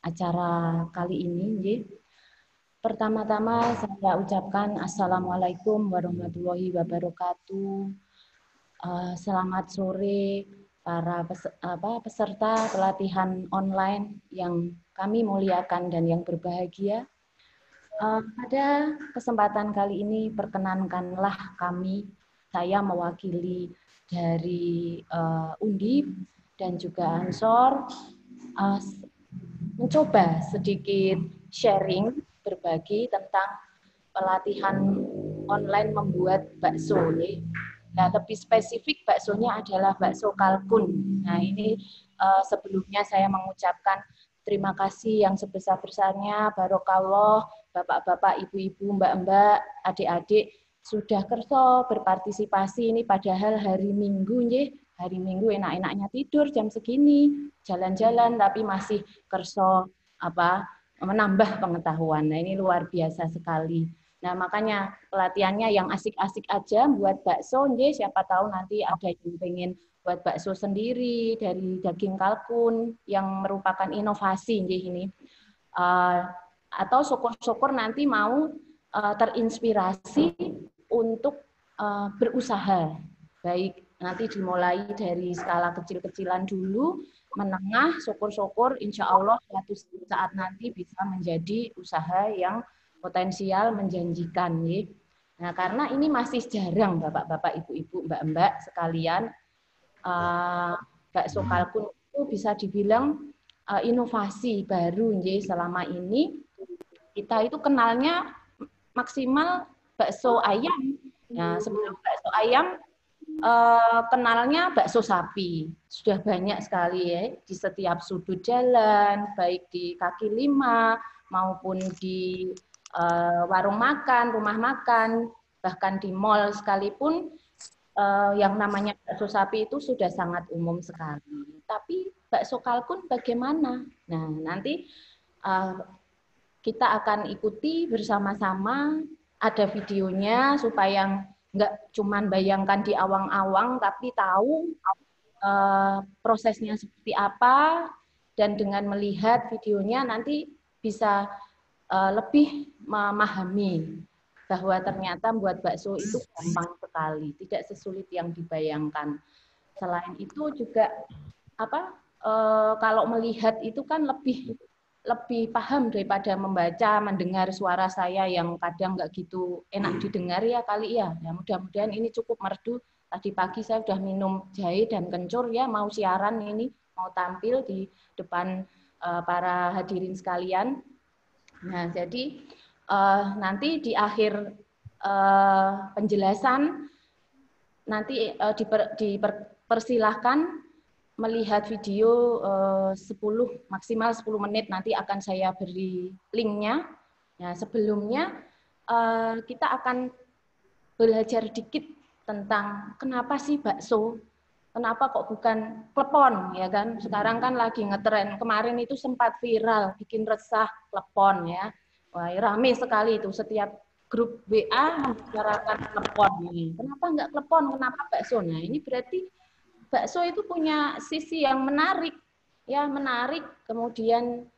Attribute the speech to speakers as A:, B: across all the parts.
A: acara kali ini. Pertama-tama saya ucapkan Assalamualaikum warahmatullahi wabarakatuh. Selamat sore para peserta pelatihan online yang kami muliakan dan yang berbahagia. Pada kesempatan kali ini perkenankanlah saya mewakili dari Undip dan juga Ansor mencoba sedikit sharing, berbagi tentang pelatihan online membuat bakso. Nah, lebih spesifik baksonya adalah bakso kalkun. Nah, ini sebelumnya saya mengucapkan terima kasih yang sebesar-besarnya, barokallah, bapak-bapak, ibu-ibu, mbak-mbak, adik-adik, sudah kerso berpartisipasi ini padahal hari Minggu, hari Minggu enak-enaknya tidur jam segini, jalan-jalan, tapi masih kerso menambah pengetahuan. Nah, ini luar biasa sekali. Nah, makanya pelatihannya yang asik-asik aja buat bakso, siapa tahu nanti ada yang pengen buat bakso sendiri dari daging kalkun yang merupakan inovasi ini. Atau syukur-syukur nanti mau terinspirasi untuk berusaha. Baik, nanti dimulai dari skala kecil-kecilan dulu, menengah, syukur-syukur insya Allah suatu saat nanti bisa menjadi usaha yang potensial menjanjikan. Nah, karena ini masih jarang bapak-bapak, ibu-ibu, mbak-mbak sekalian, bakso kalkun itu bisa dibilang inovasi baru selama ini. Kita itu kenalnya maksimal bakso ayam. Nah, sebelum bakso ayam kenalnya bakso sapi. Sudah banyak sekali di setiap sudut jalan, baik di kaki lima maupun di warung makan, rumah makan, bahkan di mal sekalipun yang namanya bakso sapi itu sudah sangat umum sekali. Tapi bakso kalkun bagaimana? Nah, nanti kita akan ikuti bersama-sama, ada videonya supaya nggak cuman bayangkan di awang-awang, tapi tahu prosesnya seperti apa, dan dengan melihat videonya nanti bisa lebih memahami bahwa ternyata membuat bakso itu gampang sekali, tidak sesulit yang dibayangkan. Selain itu juga kalau melihat itu kan lebih paham daripada membaca, mendengar suara saya yang kadang nggak gitu enak didengar ya kali ya. Ya mudah-mudahan ini cukup merdu. Tadi pagi saya sudah minum jahe dan kencur ya, mau siaran ini, mau tampil di depan para hadirin sekalian. Nah, jadi nanti di akhir penjelasan nanti dipersilahkan melihat video 10 maksimal 10 menit, nanti akan saya beri linknya. Nah, sebelumnya kita akan belajar dikit tentang kenapa sih bakso, kenapa kok bukan klepon, ya kan? Sekarang kan lagi ngetren, kemarin itu sempat viral, bikin resah klepon ya. Wah, rame sekali itu, setiap grup WA membicarakan klepon ini. Kenapa nggak klepon, kenapa bakso? Nah, ini berarti bakso itu punya sisi yang menarik, ya menarik. Kemudian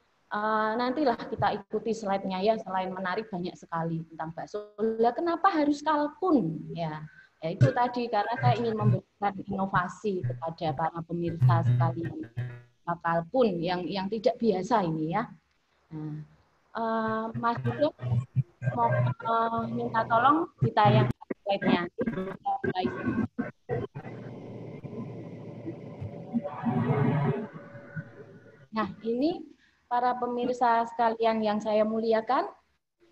A: nantilah kita ikuti slide-nya ya. Selain menarik banyak sekali tentang bakso. Lah kenapa harus kalkun? Ya itu tadi karena saya ingin memberikan inovasi kepada para pemirsa sekalian. Kalkun yang tidak biasa ini ya. Nah, Mas Duduk mau minta tolong ditayangkan slide-nya. Nah, ini para pemirsa sekalian yang saya muliakan.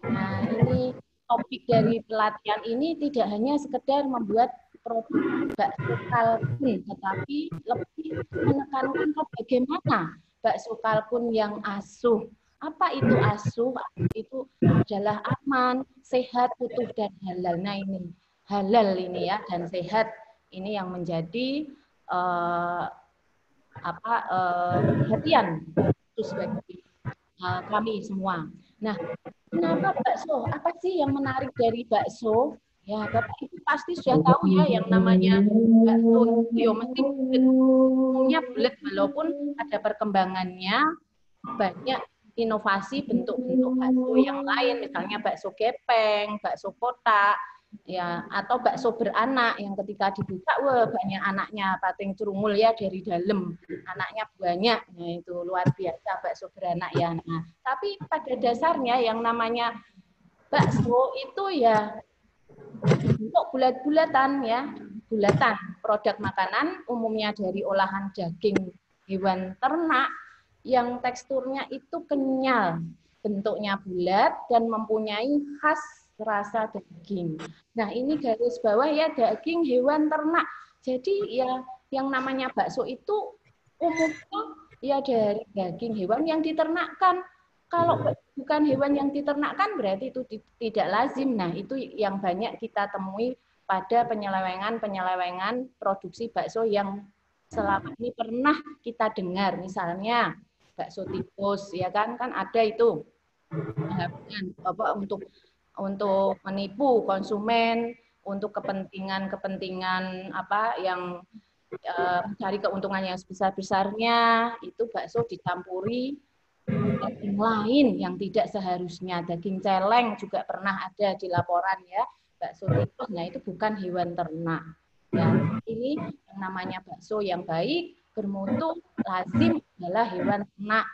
A: Nah, ini topik dari pelatihan ini tidak hanya sekedar membuat produk bakso kalkun, tetapi lebih menekankan bagaimana bakso kalkun yang asuh. Apa itu asuh? Itu adalah aman, sehat, utuh, dan halal. Nah, ini halal ini ya, dan sehat ini yang menjadi perhatian khusus bagi kami semua. Nah, kenapa bakso? Apa sih yang menarik dari bakso? Ya, Bapak Ibu pasti sudah tahu ya yang namanya bakso itu mesti umumnya bulat, walaupun ada perkembangannya banyak inovasi bentuk-bentuk bakso yang lain, misalnya bakso gepeng, bakso kotak, ya, atau bakso beranak yang ketika dibuka, wah banyak anaknya, pating curungul ya dari dalam, anaknya banyak, nah itu luar biasa bakso beranak ya. Nah, tapi pada dasarnya yang namanya bakso itu ya bentuk bulat-bulatan ya, bulatan. Produk makanan umumnya dari olahan daging hewan ternak yang teksturnya itu kenyal, bentuknya bulat dan mempunyai khas rasa daging. Nah, ini garis bawah ya daging hewan ternak. Jadi ya yang namanya bakso itu umumnya ya dari daging hewan yang diternakkan. Kalau bukan hewan yang diternakkan berarti itu tidak lazim. Nah, itu yang banyak kita temui pada penyelewengan-penyelewengan produksi bakso yang selama ini pernah kita dengar. Misalnya bakso tikus, ya kan ada itu apa untuk menipu konsumen, untuk kepentingan apa yang mencari keuntungan yang sebesar-besarnya, itu bakso dicampuri daging lain yang tidak seharusnya. Daging celeng juga pernah ada di laporan ya, bakso tikus. Nah, itu bukan hewan ternak. Ya, ini yang namanya bakso yang baik, bermutu, lazim adalah hewan ternak.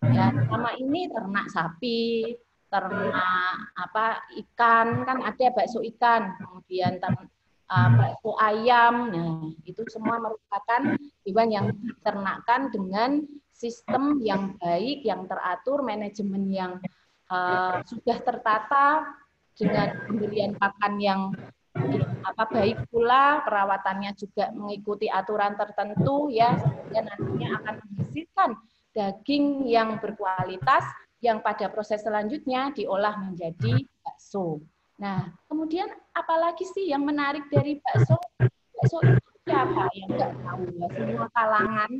A: Ya, selama ini ternak sapi, ternak apa ikan, kan ada bakso ikan, kemudian bakso ayam. Nah, itu semua merupakan hewan yang diternakan dengan sistem yang baik, yang teratur, manajemen yang sudah tertata dengan pemberian pakan yang baik pula, perawatannya juga mengikuti aturan tertentu ya, sehingga nantinya akan menghasilkan daging yang berkualitas yang pada proses selanjutnya diolah menjadi bakso. Nah, kemudian apalagi sih yang menarik dari bakso? Bakso itu siapa yang nggak tahu ya? Semua kalangan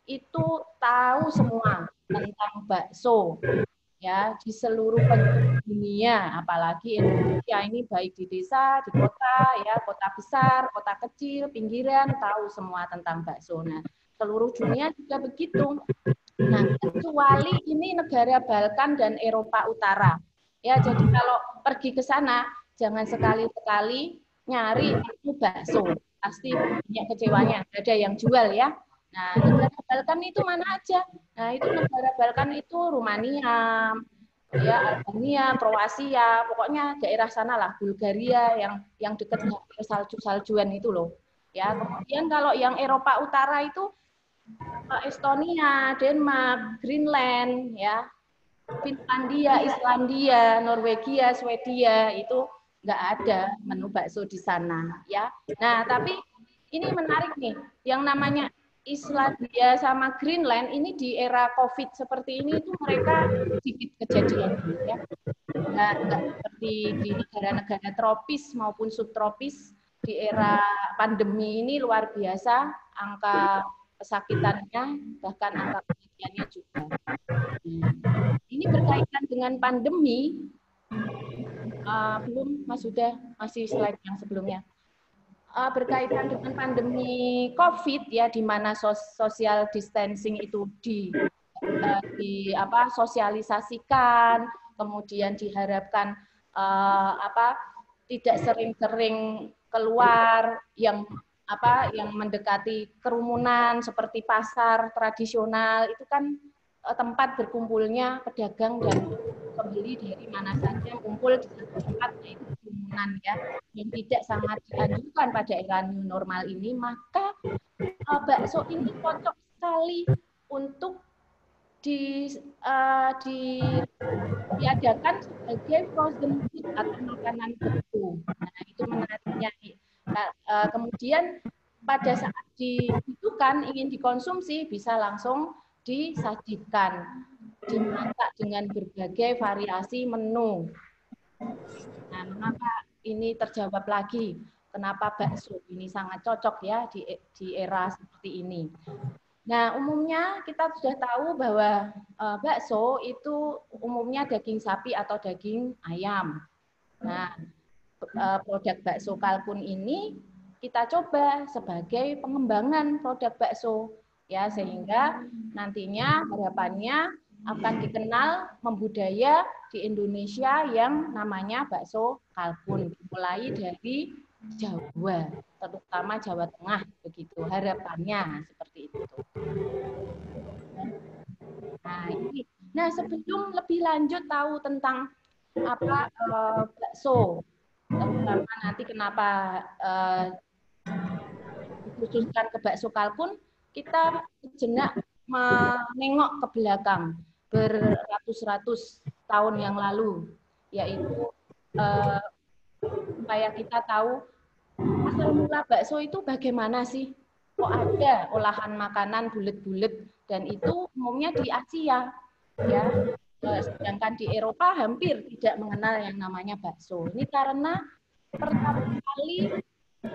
A: itu tahu semua tentang bakso ya di seluruh penjuru dunia, apalagi Indonesia ini baik di desa, di kota ya, kota besar, kota kecil, pinggiran tahu semua tentang bakso. Nah, seluruh dunia juga begitu. Nah, kecuali ini negara Balkan dan Eropa Utara. Ya, jadi kalau pergi ke sana jangan sekali-sekali nyari itu bakso. Pasti banyak kecewanya, ada yang jual ya. Nah, negara Balkan itu mana aja? Nah, itu negara Balkan itu Rumania, ya Albania, Kroasia, pokoknya daerah sana lah, Bulgaria yang dekat salju-saljuan itu loh. Ya, kemudian kalau yang Eropa Utara itu Estonia, Denmark, Greenland, ya, Finlandia, Islandia, Norwegia, Swedia itu nggak ada menu bakso di sana, ya. Nah, tapi ini menarik nih, yang namanya Islandia sama Greenland ini di era COVID seperti ini itu mereka sedikit kejadian, ya. Nggak seperti di negara-negara tropis maupun subtropis di era pandemi ini luar biasa angka kesakitannya bahkan angka kematiannya juga. Ini berkaitan dengan pandemi. Belum, Mas sudah masih slide yang sebelumnya. Berkaitan dengan pandemi COVID ya, di mana social distancing itu sosialisasikan, kemudian diharapkan tidak sering-sering keluar yang mendekati kerumunan seperti pasar tradisional itu kan tempat berkumpulnya pedagang dan pembeli dari mana saja kumpul di satu tempat, yaitu kerumunan ya, yang tidak sangat dianjurkan pada era new normal ini. Maka bakso ini cocok sekali untuk diadakan sebagai frozen food atau makanan beku. Nah, itu menariknya. Kemudian pada saat dibutuhkan ingin dikonsumsi bisa langsung disajikan, dimasak dengan berbagai variasi menu. Nah, mengapa ini terjawab lagi? Kenapa bakso ini sangat cocok ya di era seperti ini? Nah, umumnya kita sudah tahu bahwa bakso itu umumnya daging sapi atau daging ayam. Nah, produk bakso kalkun ini kita coba sebagai pengembangan produk bakso ya, sehingga nantinya harapannya akan dikenal membudaya di Indonesia yang namanya bakso kalkun, mulai dari Jawa, terutama Jawa Tengah begitu. Harapannya seperti itu. Nah, sebelum lebih lanjut tahu tentang apa bakso, terutama nanti kenapa dikhususkan ke bakso kalkun, kita sejenak menengok ke belakang beratus-ratus tahun yang lalu, yaitu supaya kita tahu asal mula bakso itu bagaimana sih? Kok ada olahan makanan bulat-bulat dan itu umumnya di Asia, ya. Sedangkan di Eropa hampir tidak mengenal yang namanya bakso. Ini karena pertama kali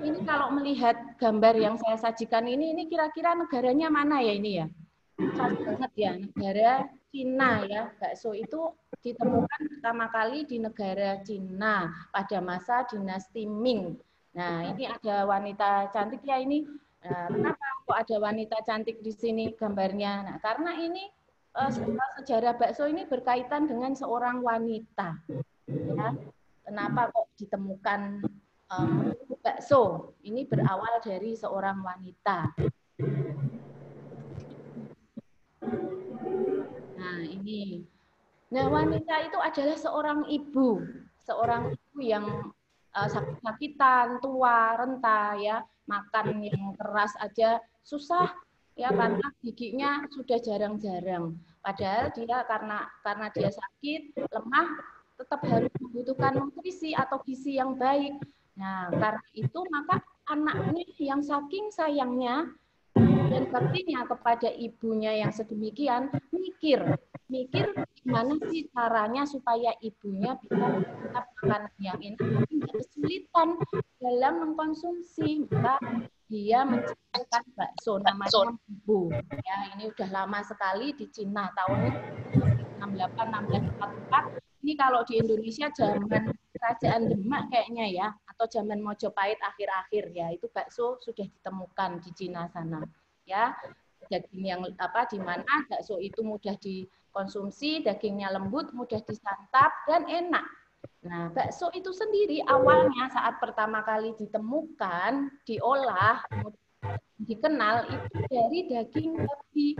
A: ini kalau melihat gambar yang saya sajikan ini kira-kira negaranya mana ya ini ya? Khas banget ya, negara Cina ya. Bakso itu ditemukan pertama kali di negara Cina pada masa dinasti Ming. Nah, ini ada wanita cantik ya ini. Nah, kenapa kok ada wanita cantik di sini gambarnya? Nah, karena ini sejarah bakso ini berkaitan dengan seorang wanita. Ya. Kenapa kok ditemukan bakso? Ini berawal dari seorang wanita. Nah, ini. Nah, wanita itu adalah seorang ibu yang sakit-sakitan, tua, renta, ya, makan yang keras aja susah, ya, karena giginya sudah jarang-jarang. Padahal dia karena dia sakit, lemah, tetap harus membutuhkan nutrisi atau gizi yang baik. Nah, karena itu maka anaknya yang saking sayangnya dan baktinya kepada ibunya yang sedemikian mikir gimana sih caranya supaya ibunya bisa tetap makan yang enak tapi nggak kesulitan dalam mengkonsumsi. Maka dia menciptakan bakso namanya Bu. Ya, ini udah lama sekali di Cina tahun 1644. Ini kalau di Indonesia zaman Kerajaan Demak kayaknya ya, atau zaman Mojopahit akhir-akhir ya, itu bakso sudah ditemukan di Cina sana. Ya, daging yang di mana bakso itu mudah dikonsumsi, dagingnya lembut, mudah disantap dan enak. Nah, bakso itu sendiri awalnya saat pertama kali ditemukan, diolah, dikenal itu dari daging babi.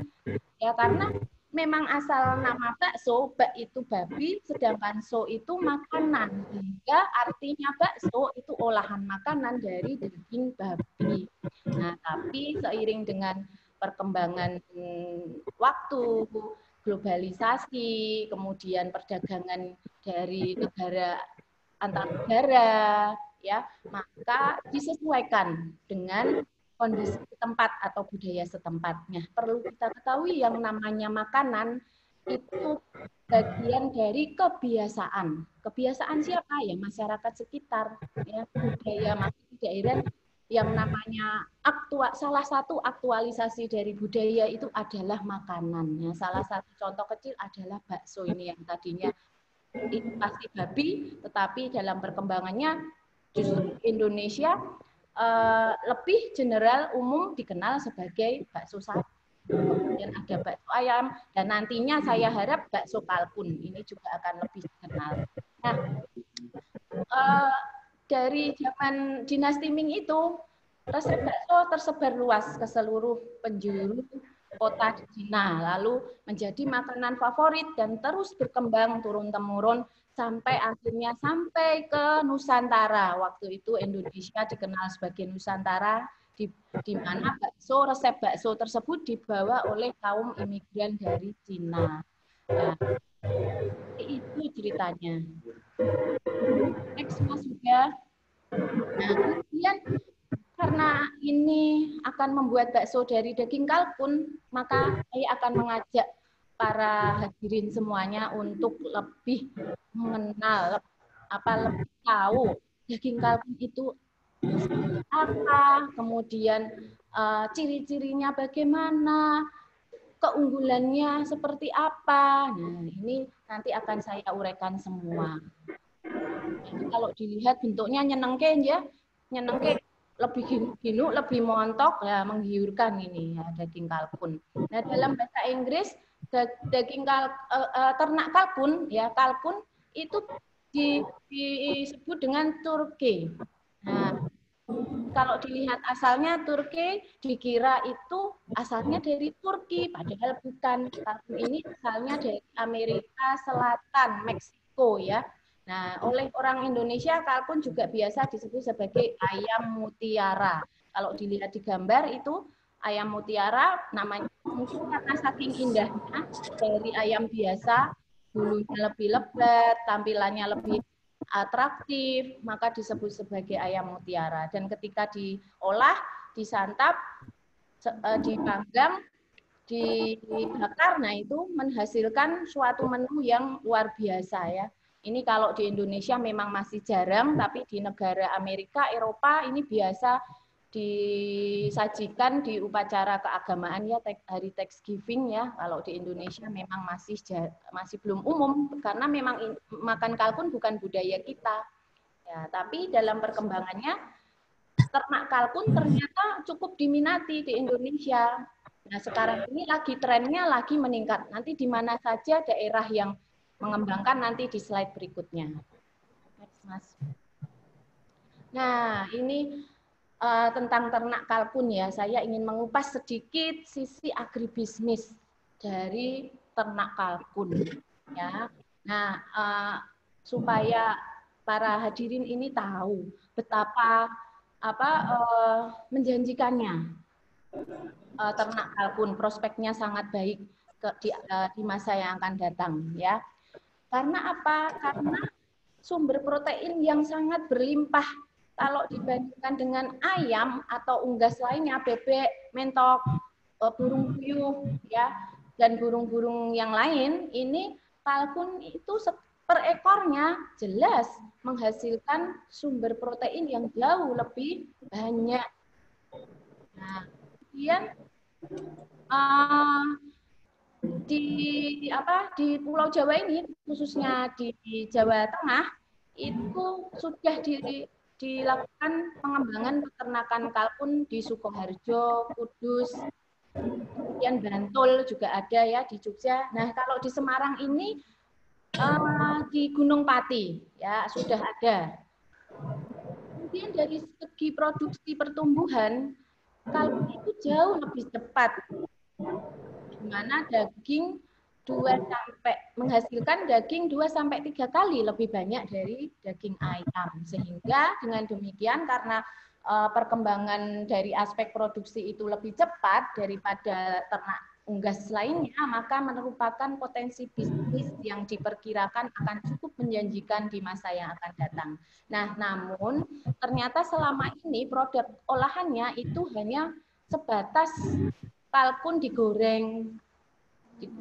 A: Ya, karena memang asal nama bakso, bak itu babi, sedangkan so itu makanan. Sehingga artinya bakso itu olahan makanan dari daging babi. Nah, tapi seiring dengan perkembangan waktu, globalisasi, kemudian perdagangan dari negara antar negara, ya, maka disesuaikan dengan kondisi setempat atau budaya setempatnya. Perlu kita ketahui yang namanya makanan itu bagian dari kebiasaan. Kebiasaan siapa ya? Masyarakat sekitar, ya, budaya masih di daerah yang namanya salah satu aktualisasi dari budaya itu adalah makanannya. Salah satu contoh kecil adalah bakso ini yang tadinya itu pasti babi, tetapi dalam perkembangannya justru Indonesia lebih general umum dikenal sebagai bakso sapi. Kemudian ada bakso ayam dan nantinya saya harap bakso kalkun ini juga akan lebih dikenal. Nah, dari zaman dinasti Ming itu resep bakso tersebar luas ke seluruh penjuru kota di Cina, lalu menjadi makanan favorit dan terus berkembang turun-temurun sampai akhirnya sampai ke Nusantara. Waktu itu Indonesia dikenal sebagai Nusantara, di mana resep bakso tersebut dibawa oleh kaum imigran dari Cina. Nah, itu ceritanya. Next, Mas Yuda. Nah, kemudian karena ini akan membuat bakso dari daging kalkun, maka saya akan mengajak para hadirin semuanya untuk lebih mengenal, lebih tahu daging kalkun itu apa, kemudian ciri-cirinya bagaimana, keunggulannya seperti apa. Nah, ini nanti akan saya uraikan semua. Jadi kalau dilihat bentuknya nyenengke ya, nyenengke lebih ginu, lebih montok ya, menggiurkan ini ya daging kalkun. Nah, dalam bahasa Inggris daging ternak kalkun, ya kalkun itu disebut dengan Turki. Nah, kalau dilihat asalnya Turki, dikira itu asalnya dari Turki, padahal bukan. Kalkun ini asalnya dari Amerika Selatan, Meksiko ya. Nah, oleh orang Indonesia kalkun juga biasa disebut sebagai ayam mutiara. Kalau dilihat di gambar itu ayam mutiara, namanya mungkin karena saking indahnya dari ayam biasa, bulunya lebih lebat, tampilannya lebih atraktif, maka disebut sebagai ayam mutiara. Dan ketika diolah, disantap, dipanggang, dibakar, nah itu menghasilkan suatu menu yang luar biasa ya. Ini kalau di Indonesia memang masih jarang, tapi di negara Amerika, Eropa ini biasa disajikan di upacara keagamaan ya, hari Thanksgiving ya. Kalau di Indonesia memang masih belum umum karena memang makan kalkun bukan budaya kita. Ya, tapi dalam perkembangannya ternak kalkun ternyata cukup diminati di Indonesia. Nah, sekarang ini lagi trennya lagi meningkat. Nanti di mana saja daerah yang mengembangkan nanti di slide berikutnya. Next, Mas. Nah, ini tentang ternak kalkun ya. Saya ingin mengupas sedikit sisi agribisnis dari ternak kalkun ya. Nah, supaya para hadirin ini tahu betapa menjanjikannya ternak kalkun, prospeknya sangat baik di masa yang akan datang ya. Karena apa? Karena sumber protein yang sangat berlimpah kalau dibandingkan dengan ayam atau unggas lainnya, bebek, mentok, burung puyuh, ya, dan burung-burung yang lain, ini kalkun itu per ekornya jelas menghasilkan sumber protein yang jauh lebih banyak. Nah, kemudian di Pulau Jawa ini, khususnya di Jawa Tengah, itu sudah dilakukan pengembangan peternakan kalkun di Sukoharjo, Kudus, kemudian Bantul juga ada ya di Jogja. Nah, kalau di Semarang ini di Gunung Pati ya sudah ada. Kemudian dari segi produksi pertumbuhan, kalkun itu jauh lebih cepat. Di mana daging menghasilkan daging 2 sampai 3 kali lebih banyak dari daging ayam. Sehingga dengan demikian karena perkembangan dari aspek produksi itu lebih cepat daripada ternak unggas lainnya, maka merupakan potensi bisnis yang diperkirakan akan cukup menjanjikan di masa yang akan datang. Nah, namun ternyata selama ini produk olahannya itu hanya sebatas kalkun digoreng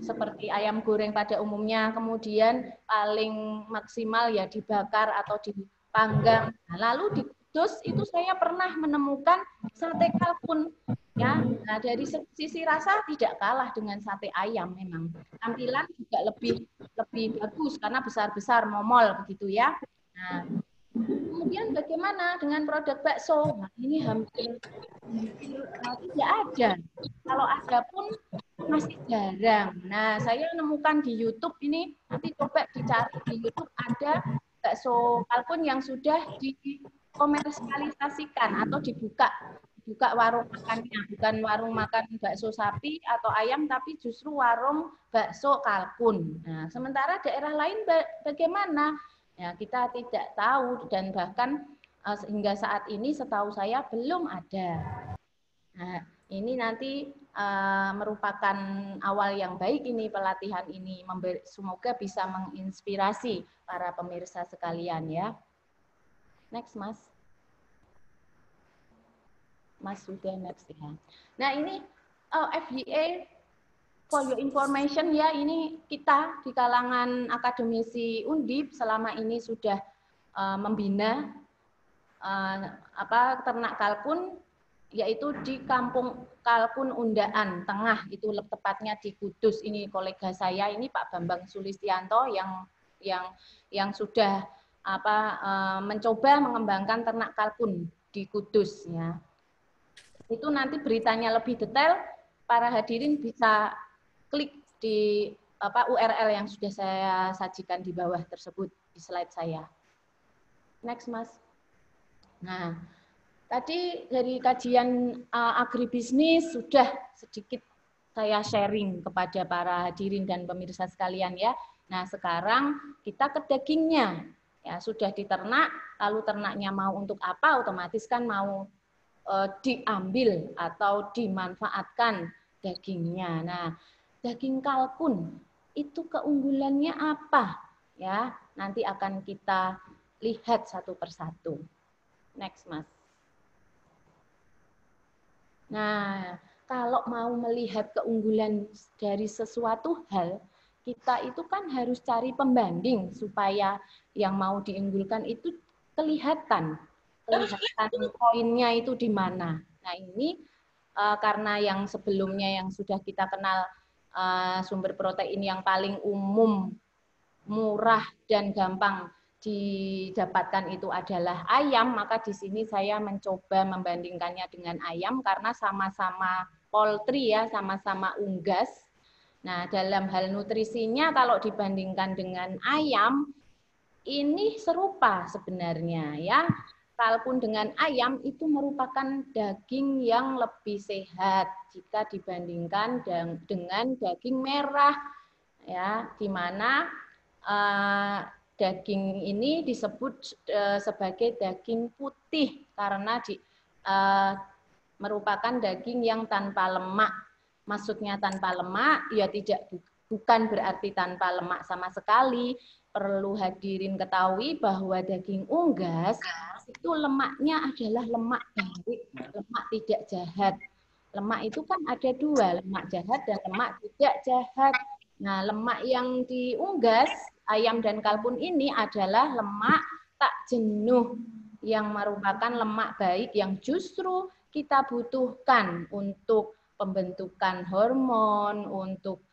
A: seperti ayam goreng pada umumnya, kemudian paling maksimal ya dibakar atau dipanggang. Nah, lalu di Kudus itu saya pernah menemukan sate kalkun ya. Nah, dari sisi rasa tidak kalah dengan sate ayam memang. Tampilan juga lebih bagus karena besar-besar momol begitu ya. Nah, kemudian bagaimana dengan produk bakso? Nah, ini hampir tidak ada. Kalau ada pun masih jarang. Nah, saya menemukan di YouTube ini, nanti coba dicari di YouTube ada bakso kalkun yang sudah dikomersialisasikan atau dibuka warung makannya, bukan warung makan bakso sapi atau ayam, tapi justru warung bakso kalkun. Nah, sementara daerah lain bagaimana? Ya, kita tidak tahu dan bahkan hingga saat ini setahu saya belum ada. Nah, ini nanti merupakan awal yang baik ini pelatihan ini. Semoga bisa menginspirasi para pemirsa sekalian ya. Next, Mas. Mas sudah next ya. Nah, ini FYA for your information ya, ini kita di kalangan akademisi Undip selama ini sudah membina ternak kalkun, yaitu di Kampung Kalkun Undaan Tengah, itu tepatnya di Kudus. Ini kolega saya ini Pak Bambang Sulistianto yang sudah mencoba mengembangkan ternak kalkun di Kudus ya. Itu nanti beritanya lebih detail, para hadirin bisa klik di URL yang sudah saya sajikan di bawah tersebut di slide saya. Next, Mas. Nah, tadi dari kajian agribisnis sudah sedikit saya sharing kepada para hadirin dan pemirsa sekalian ya. Nah, sekarang kita ke dagingnya. Ya, sudah diternak, lalu ternaknya mau untuk apa? Otomatis kan mau diambil atau dimanfaatkan dagingnya. Nah, daging kalkun itu keunggulannya apa? Ya, nanti akan kita lihat satu persatu. Next, Mas. Nah, kalau mau melihat keunggulan dari sesuatu hal, kita itu kan harus cari pembanding supaya yang mau diunggulkan itu kelihatan poinnya itu di mana. Nah, ini karena yang sebelumnya yang sudah kita kenal sumber protein yang paling umum, murah dan gampang didapatkan itu adalah ayam, maka di sini saya mencoba membandingkannya dengan ayam karena sama-sama poultry ya, sama-sama unggas. Nah, dalam hal nutrisinya kalau dibandingkan dengan ayam ini serupa sebenarnya ya. Kalkun dengan ayam itu merupakan daging yang lebih sehat jika dibandingkan dengan daging merah ya, di mana daging ini disebut sebagai daging putih karena merupakan daging yang tanpa lemak. Maksudnya tanpa lemak, ya bukan berarti tanpa lemak sama sekali. Perlu hadirin ketahui bahwa daging unggas itu lemaknya adalah lemak baik, lemak tidak jahat. Lemak itu kan ada dua, lemak jahat dan lemak tidak jahat. Nah, lemak yang diunggas, ayam dan kalkun ini adalah lemak tak jenuh, yang merupakan lemak baik yang justru kita butuhkan untuk pembentukan hormon, untuk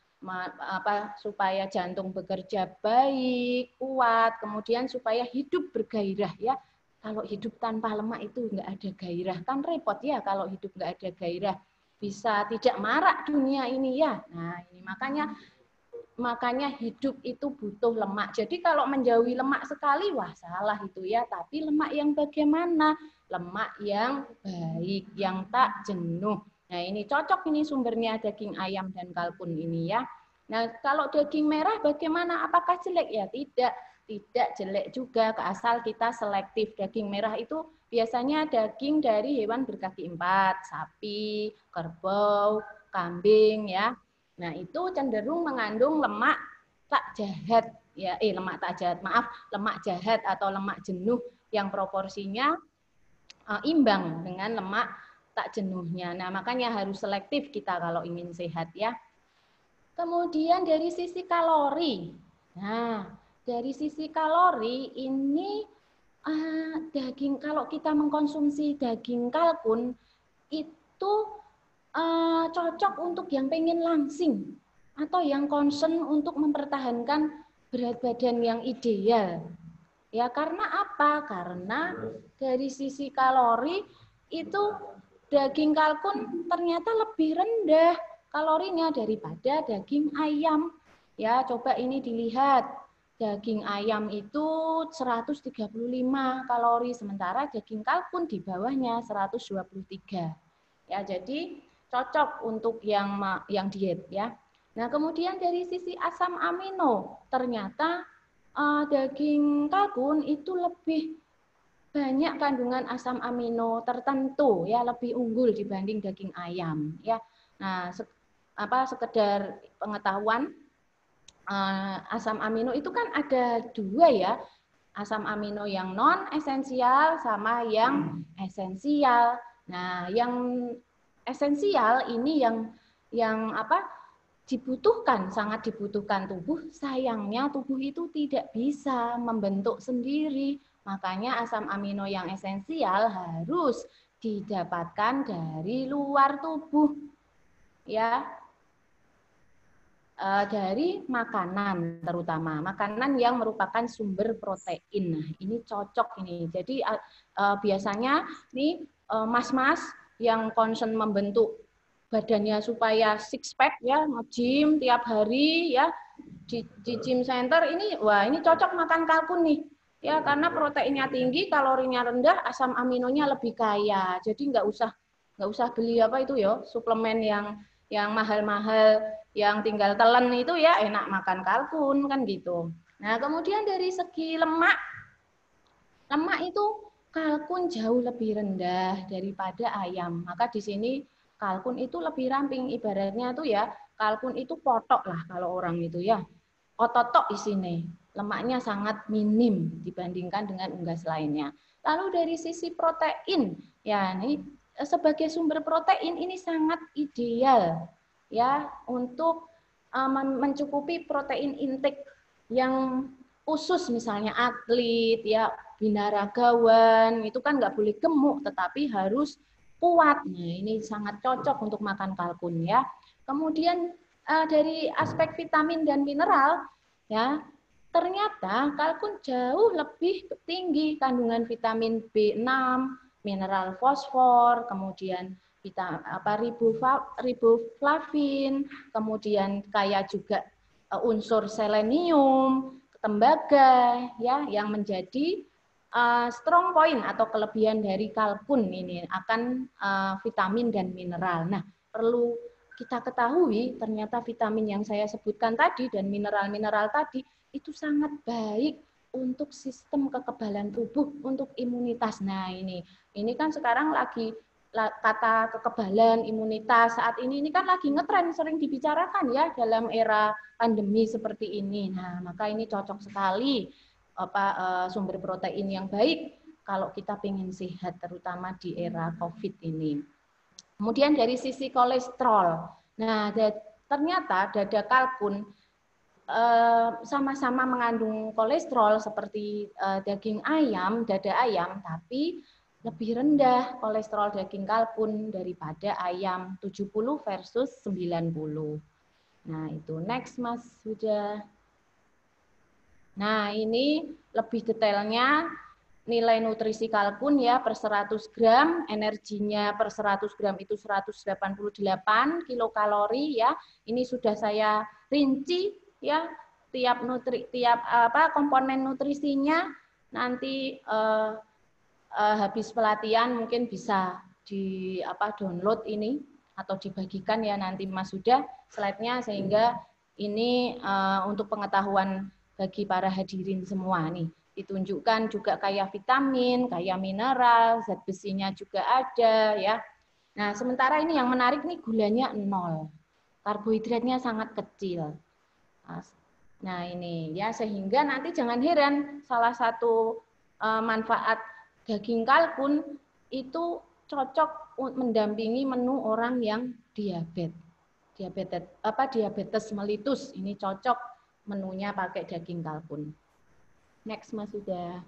A: supaya jantung bekerja baik, kuat, kemudian supaya hidup bergairah ya. Kalau hidup tanpa lemak itu nggak ada gairah, kan repot ya kalau hidup nggak ada gairah. Bisa tidak marak dunia ini ya. Nah, ini makanya hidup itu butuh lemak. Jadi kalau menjauhi lemak sekali, wah salah itu ya. Tapi lemak yang bagaimana? Lemak yang baik, yang tak jenuh. Nah, ini cocok ini sumbernya daging ayam dan kalkun ini ya. Nah, kalau daging merah bagaimana? Apakah jelek ya? Tidak jelek juga, asal kita selektif. Daging merah itu biasanya daging dari hewan berkaki 4, sapi, kerbau, kambing ya. Nah, itu cenderung mengandung lemak tak jahat ya, lemak tak jahat, maaf, lemak jahat atau lemak jenuh yang proporsinya imbang dengan lemak tak jenuhnya. Nah, makanya harus selektif kita kalau ingin sehat ya. Kemudian dari sisi kalori. Nah, dari sisi kalori ini daging, kalau kita mengkonsumsi daging kalkun itu cocok untuk yang pengen langsing atau yang concern untuk mempertahankan berat badan yang ideal. Ya, karena apa? Karena dari sisi kalori itu daging kalkun ternyata lebih rendah kalorinya daripada daging ayam. Ya, coba ini dilihat. Daging ayam itu 135 kalori, sementara daging kalkun di bawahnya 123. Ya, jadi cocok untuk yang diet ya. Nah, kemudian dari sisi asam amino, ternyata daging kalkun itu lebih banyak kandungan asam amino tertentu ya, lebih unggul dibanding daging ayam ya. Nah, sekedar pengetahuan, asam amino itu kan ada dua ya, asam amino yang non esensial sama yang esensial. Nah, yang esensial ini yang dibutuhkan, sangat dibutuhkan tubuh. Sayangnya tubuh itu tidak bisa membentuk sendiri. Makanya asam amino yang esensial harus didapatkan dari luar tubuh. Ya. Dari makanan, terutama makanan yang merupakan sumber protein. Nah, ini cocok ini. Jadi biasanya nih mas-mas yang concern membentuk badannya supaya six pack ya, nge-gym tiap hari ya di gym center ini, wah ini cocok makan kalkun nih ya, karena proteinnya tinggi, kalorinya rendah, asam aminonya lebih kaya. Jadi nggak usah beli apa itu ya, suplemen yang mahal-mahal, yang tinggal telan itu ya, enak makan kalkun kan gitu. Nah kemudian dari segi lemak, lemak itu kalkun jauh lebih rendah daripada ayam. Maka di sini kalkun itu lebih ramping, ibaratnya tuh ya, kalkun itu potok lah kalau orang itu ya, ototok di sini. Lemaknya sangat minim dibandingkan dengan unggas lainnya. Lalu dari sisi protein, ya ini sebagai sumber protein ini sangat ideal ya untuk mencukupi protein intake yang khusus, misalnya atlet ya, binaragawan itu kan nggak boleh gemuk tetapi harus kuat. Nah ini sangat cocok untuk makan kalkun ya. Kemudian dari aspek vitamin dan mineral ya, ternyata kalkun jauh lebih tinggi kandungan vitamin B6, mineral fosfor, kemudian riboflavin, kemudian kaya juga unsur selenium, tembaga ya, yang menjadi strong point atau kelebihan dari kalkun ini akan vitamin dan mineral. Nah, perlu kita ketahui ternyata vitamin yang saya sebutkan tadi dan mineral-mineral tadi itu sangat baik untuk sistem kekebalan tubuh, untuk imunitas. Nah, ini kan sekarang lagi kata kekebalan, imunitas saat ini kan lagi ngetren, sering dibicarakan ya dalam era pandemi seperti ini. Nah, maka ini cocok sekali sumber protein yang baik kalau kita ingin sehat, terutama di era COVID ini. Kemudian dari sisi kolesterol, nah ternyata dada kalkun sama-sama mengandung kolesterol seperti daging ayam, dada ayam, tapi lebih rendah kolesterol daging kalkun daripada ayam, 70 versus 90. Nah itu next Mas Huda. Nah ini lebih detailnya nilai nutrisi kalkun ya per 100 gram, energinya per 100 gram itu 188 kilokalori ya. Ini sudah saya rinci ya, tiap komponen nutrisinya nanti habis pelatihan mungkin bisa download ini atau dibagikan ya nanti Mas Huda slide-nya, sehingga ini untuk pengetahuan bagi para hadirin semua nih. Ditunjukkan juga kayak vitamin, kayak mineral, zat besinya juga ada ya. Nah, sementara ini yang menarik nih gulanya 0. Karbohidratnya sangat kecil. Nah, ini ya, sehingga nanti jangan heran salah satu manfaat daging kalkun itu cocok mendampingi menu orang yang diabetes mellitus. Ini cocok menunya pakai daging kalkun. Next Mas sudah.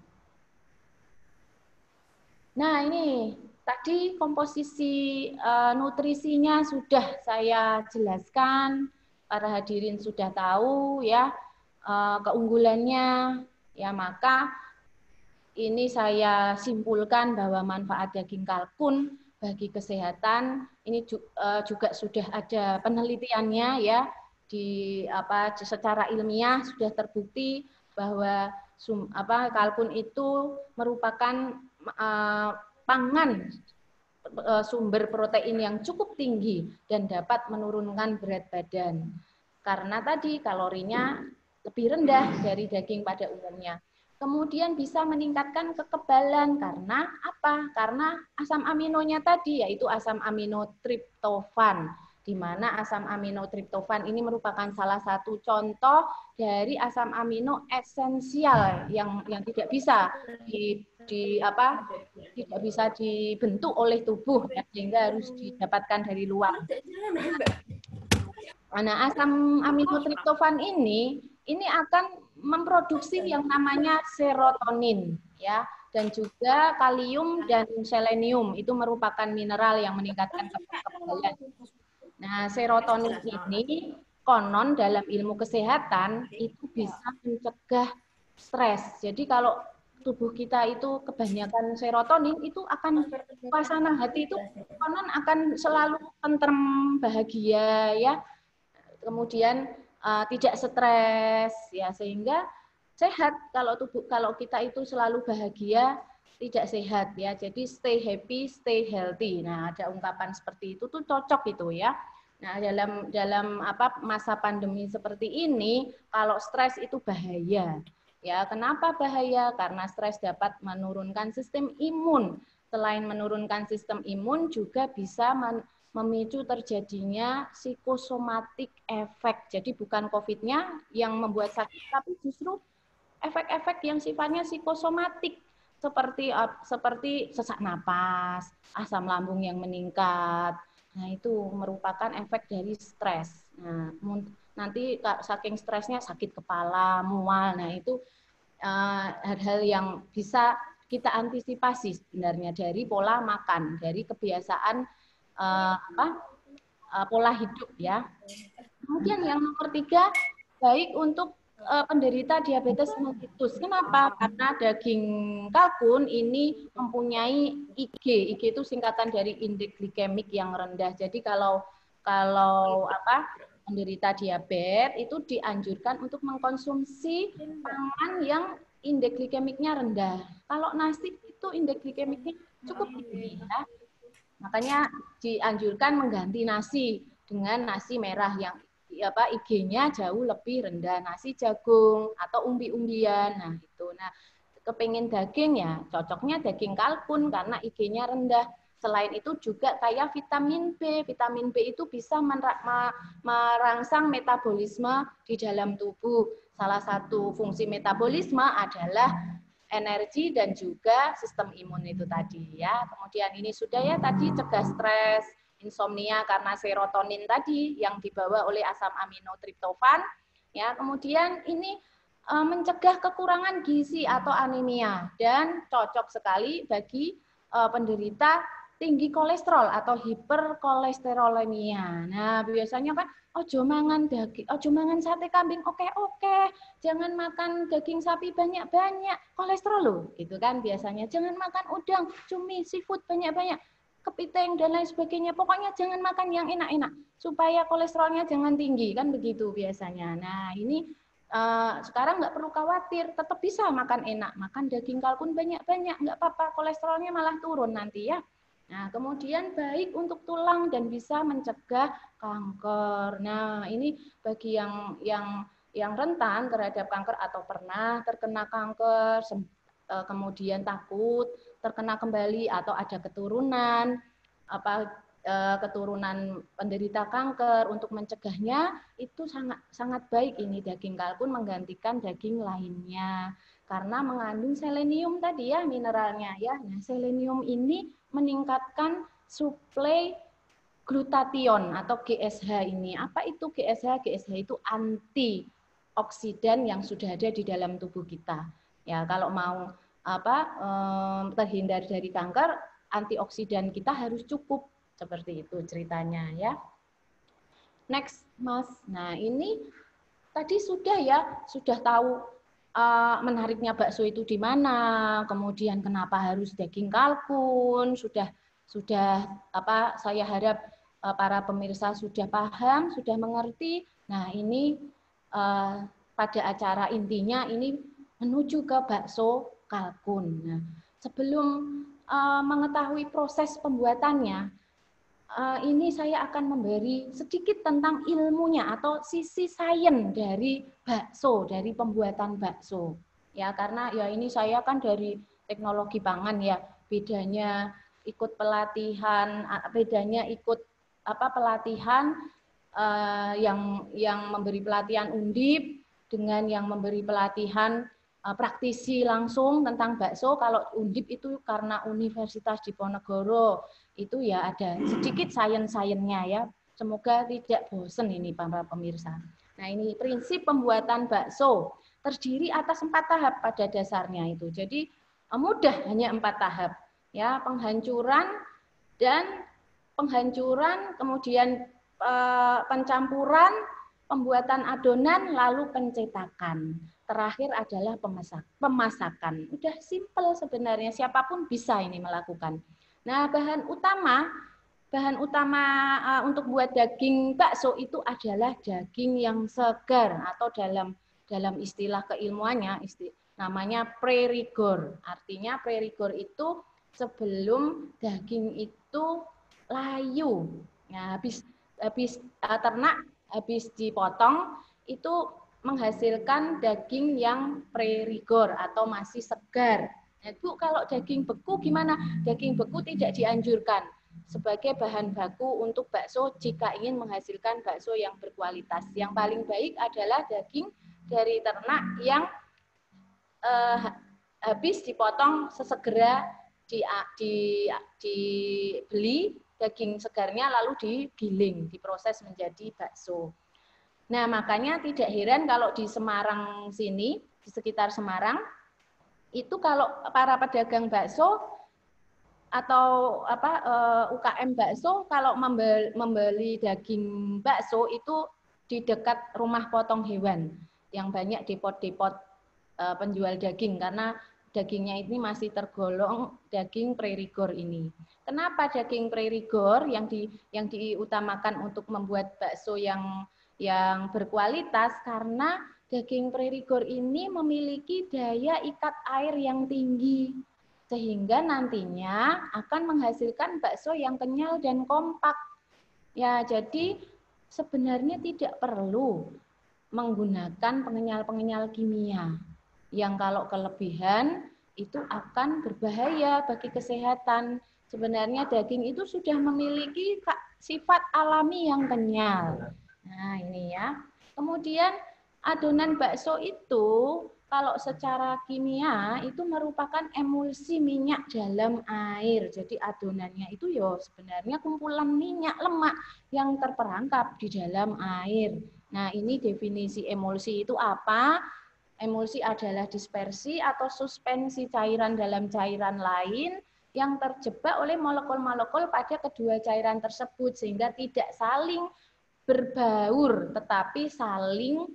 A: Nah, ini tadi komposisi nutrisinya sudah saya jelaskan, para hadirin sudah tahu ya keunggulannya ya, maka ini saya simpulkan bahwa manfaat daging kalkun bagi kesehatan ini juga sudah ada penelitiannya ya, secara ilmiah sudah terbukti bahwa kalkun itu merupakan pangan sumber protein yang cukup tinggi dan dapat menurunkan berat badan. Karena tadi kalorinya lebih rendah dari daging pada umumnya. Kemudian bisa meningkatkan kekebalan karena apa? Karena asam aminonya tadi, yaitu asam amino triptofan, di mana asam amino triptofan ini merupakan salah satu contoh dari asam amino esensial yang tidak bisa tidak bisa dibentuk oleh tubuh ya, sehingga harus didapatkan dari luar. Nah, asam amino triptofan ini akan memproduksi yang namanya serotonin ya, dan juga kalium dan selenium, itu merupakan mineral yang meningkatkan kekebalan. Nah, serotonin ini konon dalam ilmu kesehatan itu bisa mencegah stres. Jadi kalau tubuh kita itu kebanyakan serotonin, itu akan suasana hati itu konon akan selalu tentrem, bahagia ya. Kemudian tidak stres ya, sehingga sehat. Kalau kita itu selalu bahagia, tidak sehat ya. Jadi stay happy, stay healthy. Nah, ada ungkapan seperti itu tuh cocok itu ya. Nah, dalam masa pandemi seperti ini, kalau stres itu bahaya. Ya, kenapa bahaya? Karena stres dapat menurunkan sistem imun. Selain menurunkan sistem imun, juga bisa memicu terjadinya psikosomatik efek. Jadi bukan COVID-nya yang membuat sakit, tapi justru efek-efek yang sifatnya psikosomatik, seperti sesak napas, asam lambung yang meningkat. Nah, itu merupakan efek dari stres. Nah, nanti saking stresnya sakit kepala, mual. Nah, itu hal-hal yang bisa kita antisipasi sebenarnya dari pola makan, dari kebiasaan pola hidup ya. Kemudian yang nomor 3, baik untuk penderita diabetes mellitus. Kenapa? Karena daging kalkun ini mempunyai IG. IG itu singkatan dari indeks glikemik yang rendah. Jadi kalau penderita diabetes itu dianjurkan untuk mengkonsumsi pangan yang indeks glikemiknya rendah. Kalau nasi itu indeks glikemiknya cukup tinggi ya. Makanya dianjurkan mengganti nasi dengan nasi merah yang IG-nya jauh lebih rendah, nasi jagung atau umbi-umbian. Nah, itu. Nah, kepingin daging ya cocoknya daging kalkun karena IG-nya rendah. Selain itu juga kayak vitamin B. Vitamin B itu bisa merangsang metabolisme di dalam tubuh. Salah satu fungsi metabolisme adalah energi dan juga sistem imun itu tadi ya. Kemudian ini sudah ya tadi cegah stres, insomnia karena serotonin tadi yang dibawa oleh asam amino triptofan ya. Kemudian ini mencegah kekurangan gizi atau anemia dan cocok sekali bagi penderita tinggi kolesterol atau hiperkolesterolemia. Nah, biasanya kan ojo mangan daging, ojo mangan sate kambing, oke, jangan makan daging sapi banyak-banyak, kolesterol loh, gitu kan biasanya. Jangan makan udang, cumi, seafood banyak-banyak, kepiting dan lain sebagainya. Pokoknya jangan makan yang enak-enak supaya kolesterolnya jangan tinggi, kan begitu biasanya. Nah, ini sekarang nggak perlu khawatir, tetap bisa makan enak, makan daging kalkun banyak-banyak, nggak apa-apa, kolesterolnya malah turun nanti ya. Nah, kemudian baik untuk tulang dan bisa mencegah kanker. Nah, ini bagi yang rentan terhadap kanker atau pernah terkena kanker, kemudian takut terkena kembali atau ada keturunan keturunan penderita kanker, untuk mencegahnya itu sangat baik ini daging kalkun menggantikan daging lainnya karena mengandung selenium tadi ya, mineralnya ya. Nah, selenium ini meningkatkan suplai glutathione atau GSH ini. Apa itu GSH? GSH itu antioksidan yang sudah ada di dalam tubuh kita. Ya, kalau mau terhindar dari kanker, antioksidan kita harus cukup. Seperti itu ceritanya ya. Next, Mas. Nah, ini tadi sudah tahu menariknya bakso itu di mana, kemudian kenapa harus daging kalkun, sudah saya harap para pemirsa sudah paham, sudah mengerti. Nah, ini pada acara intinya ini menuju ke bakso kalkun. Nah, sebelum mengetahui proses pembuatannya, ini saya akan memberi sedikit tentang ilmunya atau sisi sains dari bakso, dari pembuatan bakso. Ya, karena ya ini saya kan dari teknologi pangan ya, bedanya ikut pelatihan, pelatihan yang memberi pelatihan Undip dengan yang memberi pelatihan praktisi langsung tentang bakso. Kalau Undip itu karena Universitas Diponegoro, itu ya ada sedikit sains-sainsnya ya. Semoga tidak bosan ini para pemirsa. Nah, ini prinsip pembuatan bakso terdiri atas 4 tahap pada dasarnya itu. Jadi mudah, hanya 4 tahap. Ya, penghancuran, kemudian pencampuran, pembuatan adonan, lalu pencetakan. terakhir adalah pemasakan. Udah simple sebenarnya, siapapun bisa ini melakukan. Nah, bahan utama untuk buat daging bakso itu adalah daging yang segar, atau dalam istilah keilmuannya namanya pre-rigor. Artinya pre-rigor itu sebelum daging itu layu. Nah, habis ternak habis dipotong itu menghasilkan daging yang pre-rigor atau masih segar. Nah, Bu, kalau daging beku gimana? Daging beku tidak dianjurkan sebagai bahan baku untuk bakso jika ingin menghasilkan bakso yang berkualitas. Yang paling baik adalah daging dari ternak yang habis dipotong sesegera dibeli daging segarnya lalu digiling, diproses menjadi bakso. Nah, makanya tidak heran kalau di Semarang sini, di sekitar Semarang, itu kalau para pedagang bakso atau UKM bakso kalau membeli daging bakso itu di dekat rumah potong hewan yang banyak depot-depot penjual daging, karena dagingnya ini masih tergolong daging pre-rigor ini. Kenapa daging pre-rigor yang diutamakan untuk membuat bakso yang berkualitas? Karena daging pre-rigor ini memiliki daya ikat air yang tinggi, sehingga nantinya akan menghasilkan bakso yang kenyal dan kompak. Ya, jadi sebenarnya tidak perlu menggunakan pengenyal-pengenyal kimia yang kalau kelebihan itu akan berbahaya bagi kesehatan. Sebenarnya daging itu sudah memiliki sifat alami yang kenyal. Nah, ini ya. Kemudian adonan bakso itu kalau secara kimia itu merupakan emulsi minyak dalam air. Jadi adonannya itu ya sebenarnya kumpulan minyak lemak yang terperangkap di dalam air. Nah, ini definisi emulsi itu apa? Emulsi adalah dispersi atau suspensi cairan dalam cairan lain yang terjebak oleh molekul-molekul pada kedua cairan tersebut sehingga tidak saling berbaur tetapi saling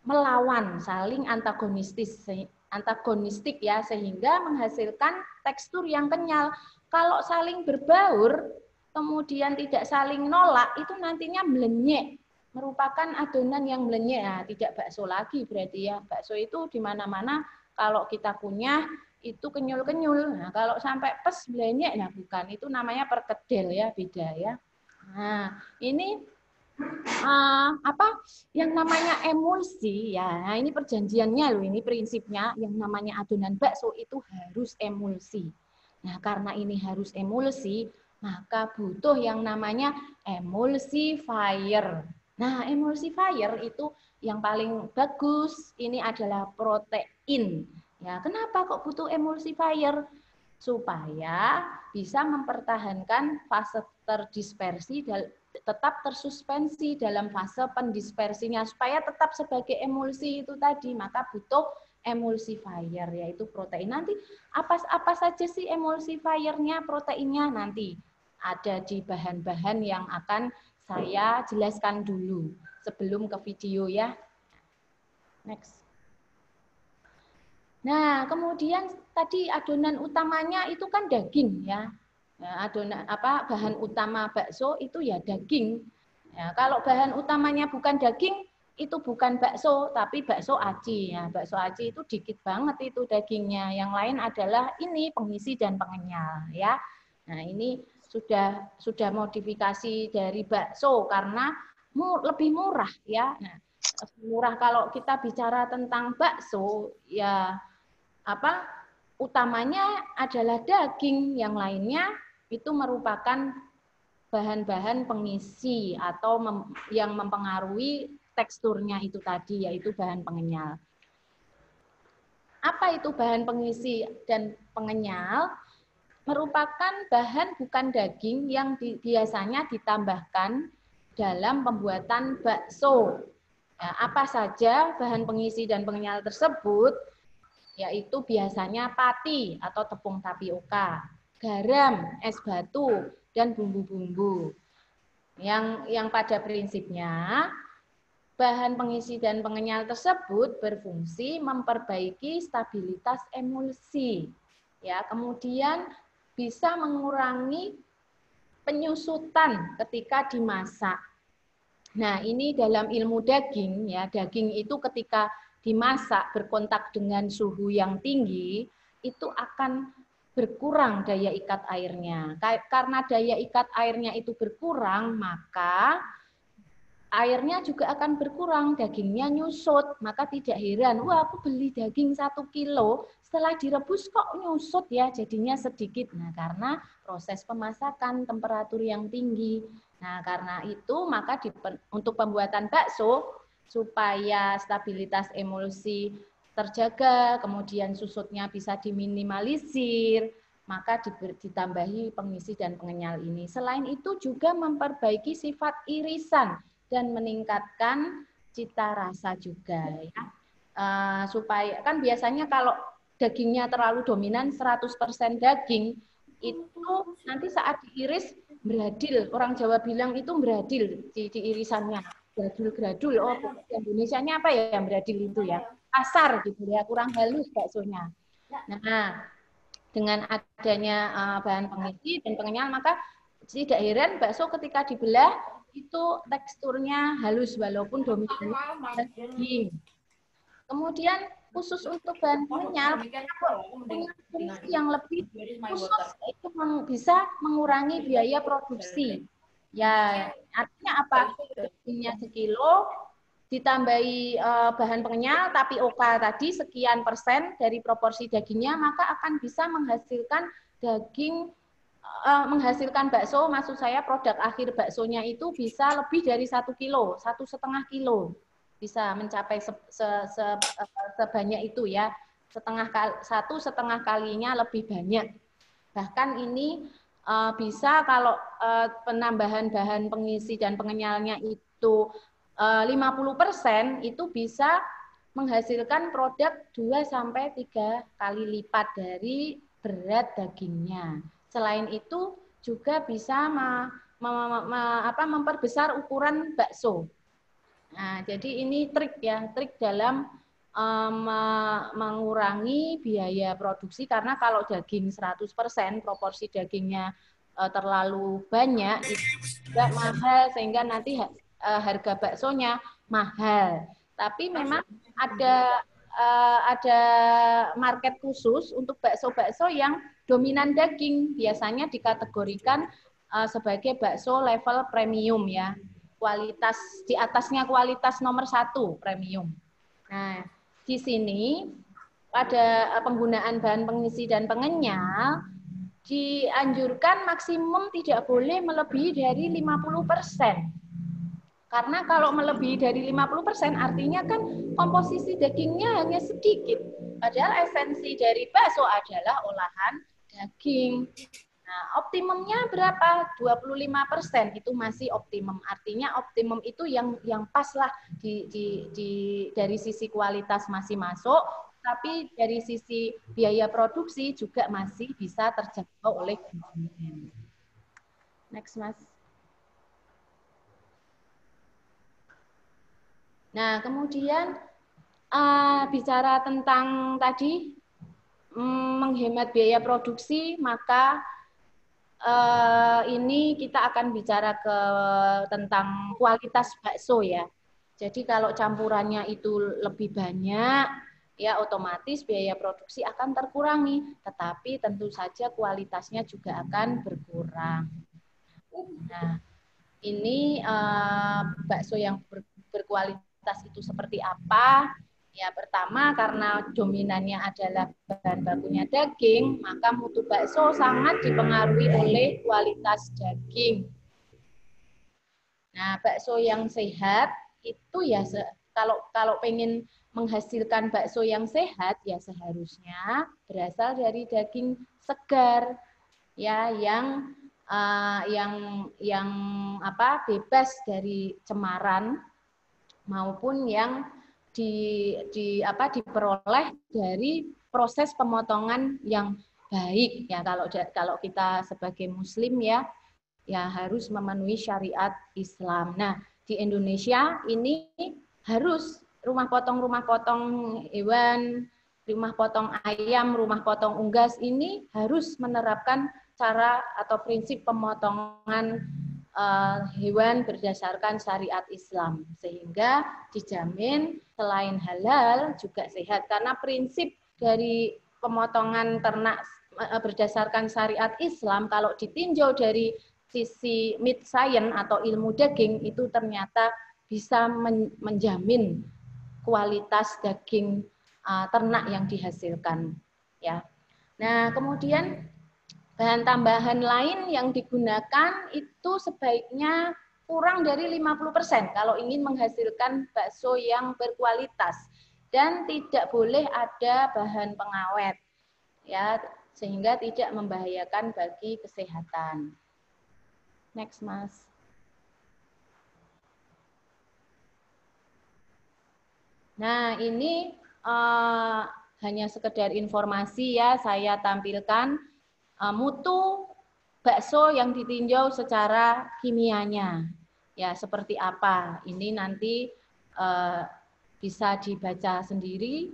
A: melawan, saling antagonistik ya, sehingga menghasilkan tekstur yang kenyal. Kalau saling berbaur kemudian tidak saling nolak itu nantinya melenyek, merupakan adonan yang melenyek. Nah, tidak bakso lagi berarti ya. Bakso itu di mana-mana kalau kita kunyah itu kenyul-kenyul. Nah, kalau sampai pes melenyek, nah bukan, itu namanya perkedel ya, beda ya. Nah, ini yang namanya emulsi ya. Nah, ini perjanjiannya loh, ini prinsipnya yang namanya adonan bakso itu harus emulsi. Nah, karena ini harus emulsi, maka butuh yang namanya emulsifier. Nah, emulsifier itu yang paling bagus ini adalah protein. Ya, kenapa kok butuh emulsifier? Supaya bisa mempertahankan fase terdispersi dan tetap tersuspensi dalam fase pendispersinya, supaya tetap sebagai emulsi itu tadi, maka butuh emulsifier yaitu protein. Nanti apa saja sih emulsifiernya, proteinnya nanti ada di bahan-bahan yang akan saya jelaskan dulu sebelum ke video ya. Next. Nah, kemudian tadi adonan utamanya itu kan daging ya. Nah, bahan utama bakso itu ya daging. Ya, kalau bahan utamanya bukan daging, itu bukan bakso, tapi bakso aci. Ya, bakso aci itu dikit banget itu dagingnya. Yang lain adalah ini pengisi dan pengenyal ya. Nah, ini sudah modifikasi dari bakso karena lebih murah ya. Nah, murah kalau kita bicara tentang bakso ya utamanya adalah daging, yang lainnya itu merupakan bahan-bahan pengisi atau yang mempengaruhi teksturnya itu tadi, yaitu bahan pengenyal. Apa itu bahan pengisi dan pengenyal? Merupakan bahan bukan daging yang biasanya ditambahkan dalam pembuatan bakso. Ya, apa saja bahan pengisi dan pengenyal tersebut? Yaitu biasanya pati atau tepung tapioka, garam, es batu, dan bumbu-bumbu. Yang pada prinsipnya bahan pengisi dan pengenyal tersebut berfungsi memperbaiki stabilitas emulsi. Ya, kemudian bisa mengurangi penyusutan ketika dimasak. Nah, ini dalam ilmu daging ya, daging itu ketika dimasak berkontak dengan suhu yang tinggi itu akan berkurang daya ikat airnya. Karena daya ikat airnya itu berkurang, maka airnya juga akan berkurang, dagingnya nyusut. Maka tidak heran, wah aku beli daging 1 kilo, setelah direbus kok nyusut ya, jadinya sedikit. Nah, karena proses pemasakan, temperatur yang tinggi. Nah, karena itu maka untuk pembuatan bakso, supaya stabilitas emulsi terjaga, kemudian susutnya bisa diminimalisir, maka ditambahi pengisi dan pengenyal ini. Selain itu juga memperbaiki sifat irisan dan meningkatkan cita rasa juga ya. Supaya kan biasanya kalau dagingnya terlalu dominan 100% daging itu nanti saat diiris beradil. Orang Jawa bilang itu beradil di irisannya. Gradul-gradul. Oh, Indonesianya apa ya yang beradil itu ya? Kasar gitu ya, kurang halus baksonya. Nah, dengan adanya bahan pengisi dan pengenyal maka tidak heran bakso ketika dibelah itu teksturnya halus walaupun dominan daging. Kemudian khusus untuk bahan pengenyal punya fungsi yang lebih khusus itu bisa mengurangi biaya produksi. Ya, artinya apa? Dagingnya sekilo ditambahi bahan pengenyal tapioka tadi sekian persen dari proporsi dagingnya, maka akan bisa menghasilkan daging menghasilkan bakso, maksud saya produk akhir baksonya itu bisa lebih dari 1 kilo, 1,5 kilo, bisa mencapai sebanyak itu ya, 1,5 kalinya lebih banyak. Bahkan ini bisa kalau penambahan bahan pengisi dan pengenyalnya itu 50% itu bisa menghasilkan produk 2-3 kali lipat dari berat dagingnya. Selain itu juga bisa memperbesar ukuran bakso. Nah, jadi ini trik ya, trik dalam mengurangi biaya produksi karena kalau daging 100% proporsi dagingnya terlalu banyak itu juga mahal sehingga nanti harga baksonya mahal. Tapi memang ada market khusus untuk bakso-bakso yang dominan daging, biasanya dikategorikan sebagai bakso level premium ya, kualitas di atasnya kualitas nomor 1 premium. Nah, di sini pada penggunaan bahan pengisi dan pengenyal dianjurkan maksimum tidak boleh melebihi dari 50%. Karena kalau melebihi dari 50% artinya kan komposisi dagingnya hanya sedikit. Padahal esensi dari bakso adalah olahan daging. Nah, optimumnya berapa? 25% itu masih optimum. Artinya optimum itu yang pas lah dari sisi kualitas masih masuk, tapi dari sisi biaya produksi juga masih bisa terjangkau oleh konsumen. Next, Mas. Nah, kemudian bicara tentang tadi menghemat biaya produksi, maka ini kita akan bicara tentang kualitas bakso ya. Jadi kalau campurannya itu lebih banyak, ya otomatis biaya produksi akan terkurangi. Tetapi tentu saja kualitasnya juga akan berkurang. Nah, ini bakso yang berkualitas itu seperti apa? Ya, pertama karena dominannya adalah bahan bakunya daging, maka mutu bakso sangat dipengaruhi oleh kualitas daging. Nah, bakso yang sehat itu ya kalau pengen menghasilkan bakso yang sehat ya seharusnya berasal dari daging segar ya yang bebas dari cemaran maupun yang diperoleh dari proses pemotongan yang baik ya kalau kita sebagai muslim ya harus memenuhi syariat Islam. Nah, di Indonesia ini harus rumah potong hewan, rumah potong ayam, rumah potong unggas ini harus menerapkan cara atau prinsip pemotongan hewan berdasarkan syariat Islam, sehingga dijamin selain halal juga sehat, karena prinsip dari pemotongan ternak berdasarkan syariat Islam kalau ditinjau dari sisi meat science atau ilmu daging itu ternyata bisa menjamin kualitas daging ternak yang dihasilkan, ya. Nah, kemudian bahan tambahan lain yang digunakan itu sebaiknya kurang dari 50% kalau ingin menghasilkan bakso yang berkualitas, dan tidak boleh ada bahan pengawet, ya, sehingga tidak membahayakan bagi kesehatan. Next, Mas. Nah, ini hanya sekedar informasi ya, saya tampilkan mutu bakso yang ditinjau secara kimianya. Ya, seperti apa? Ini nanti bisa dibaca sendiri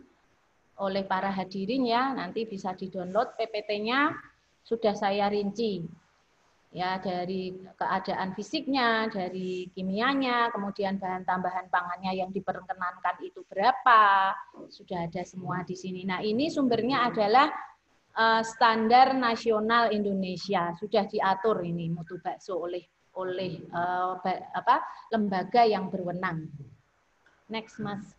A: oleh para hadirin ya, nanti bisa di-download PPT-nya, sudah saya rinci. Ya, dari keadaan fisiknya, dari kimianya, kemudian bahan tambahan pangannya yang diperkenankan itu berapa, sudah ada semua di sini. Nah, ini sumbernya adalah standar nasional Indonesia, sudah diatur ini mutu bakso oleh lembaga yang berwenang. Next, Mas.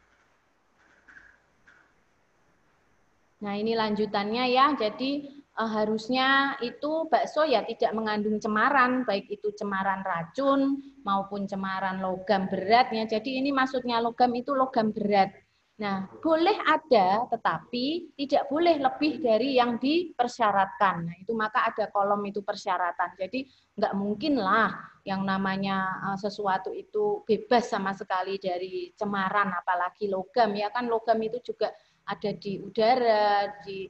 A: Nah, ini lanjutannya ya. Jadi harusnya itu bakso ya tidak mengandung cemaran, baik itu cemaran racun maupun cemaran logam berat ya. Jadi ini maksudnya logam itu logam berat. Nah, boleh ada, tetapi tidak boleh lebih dari yang dipersyaratkan. Nah, itu maka ada kolom itu persyaratan. Jadi nggak mungkin lah yang namanya sesuatu itu bebas sama sekali dari cemaran, apalagi logam ya kan, logam itu juga ada di udara, di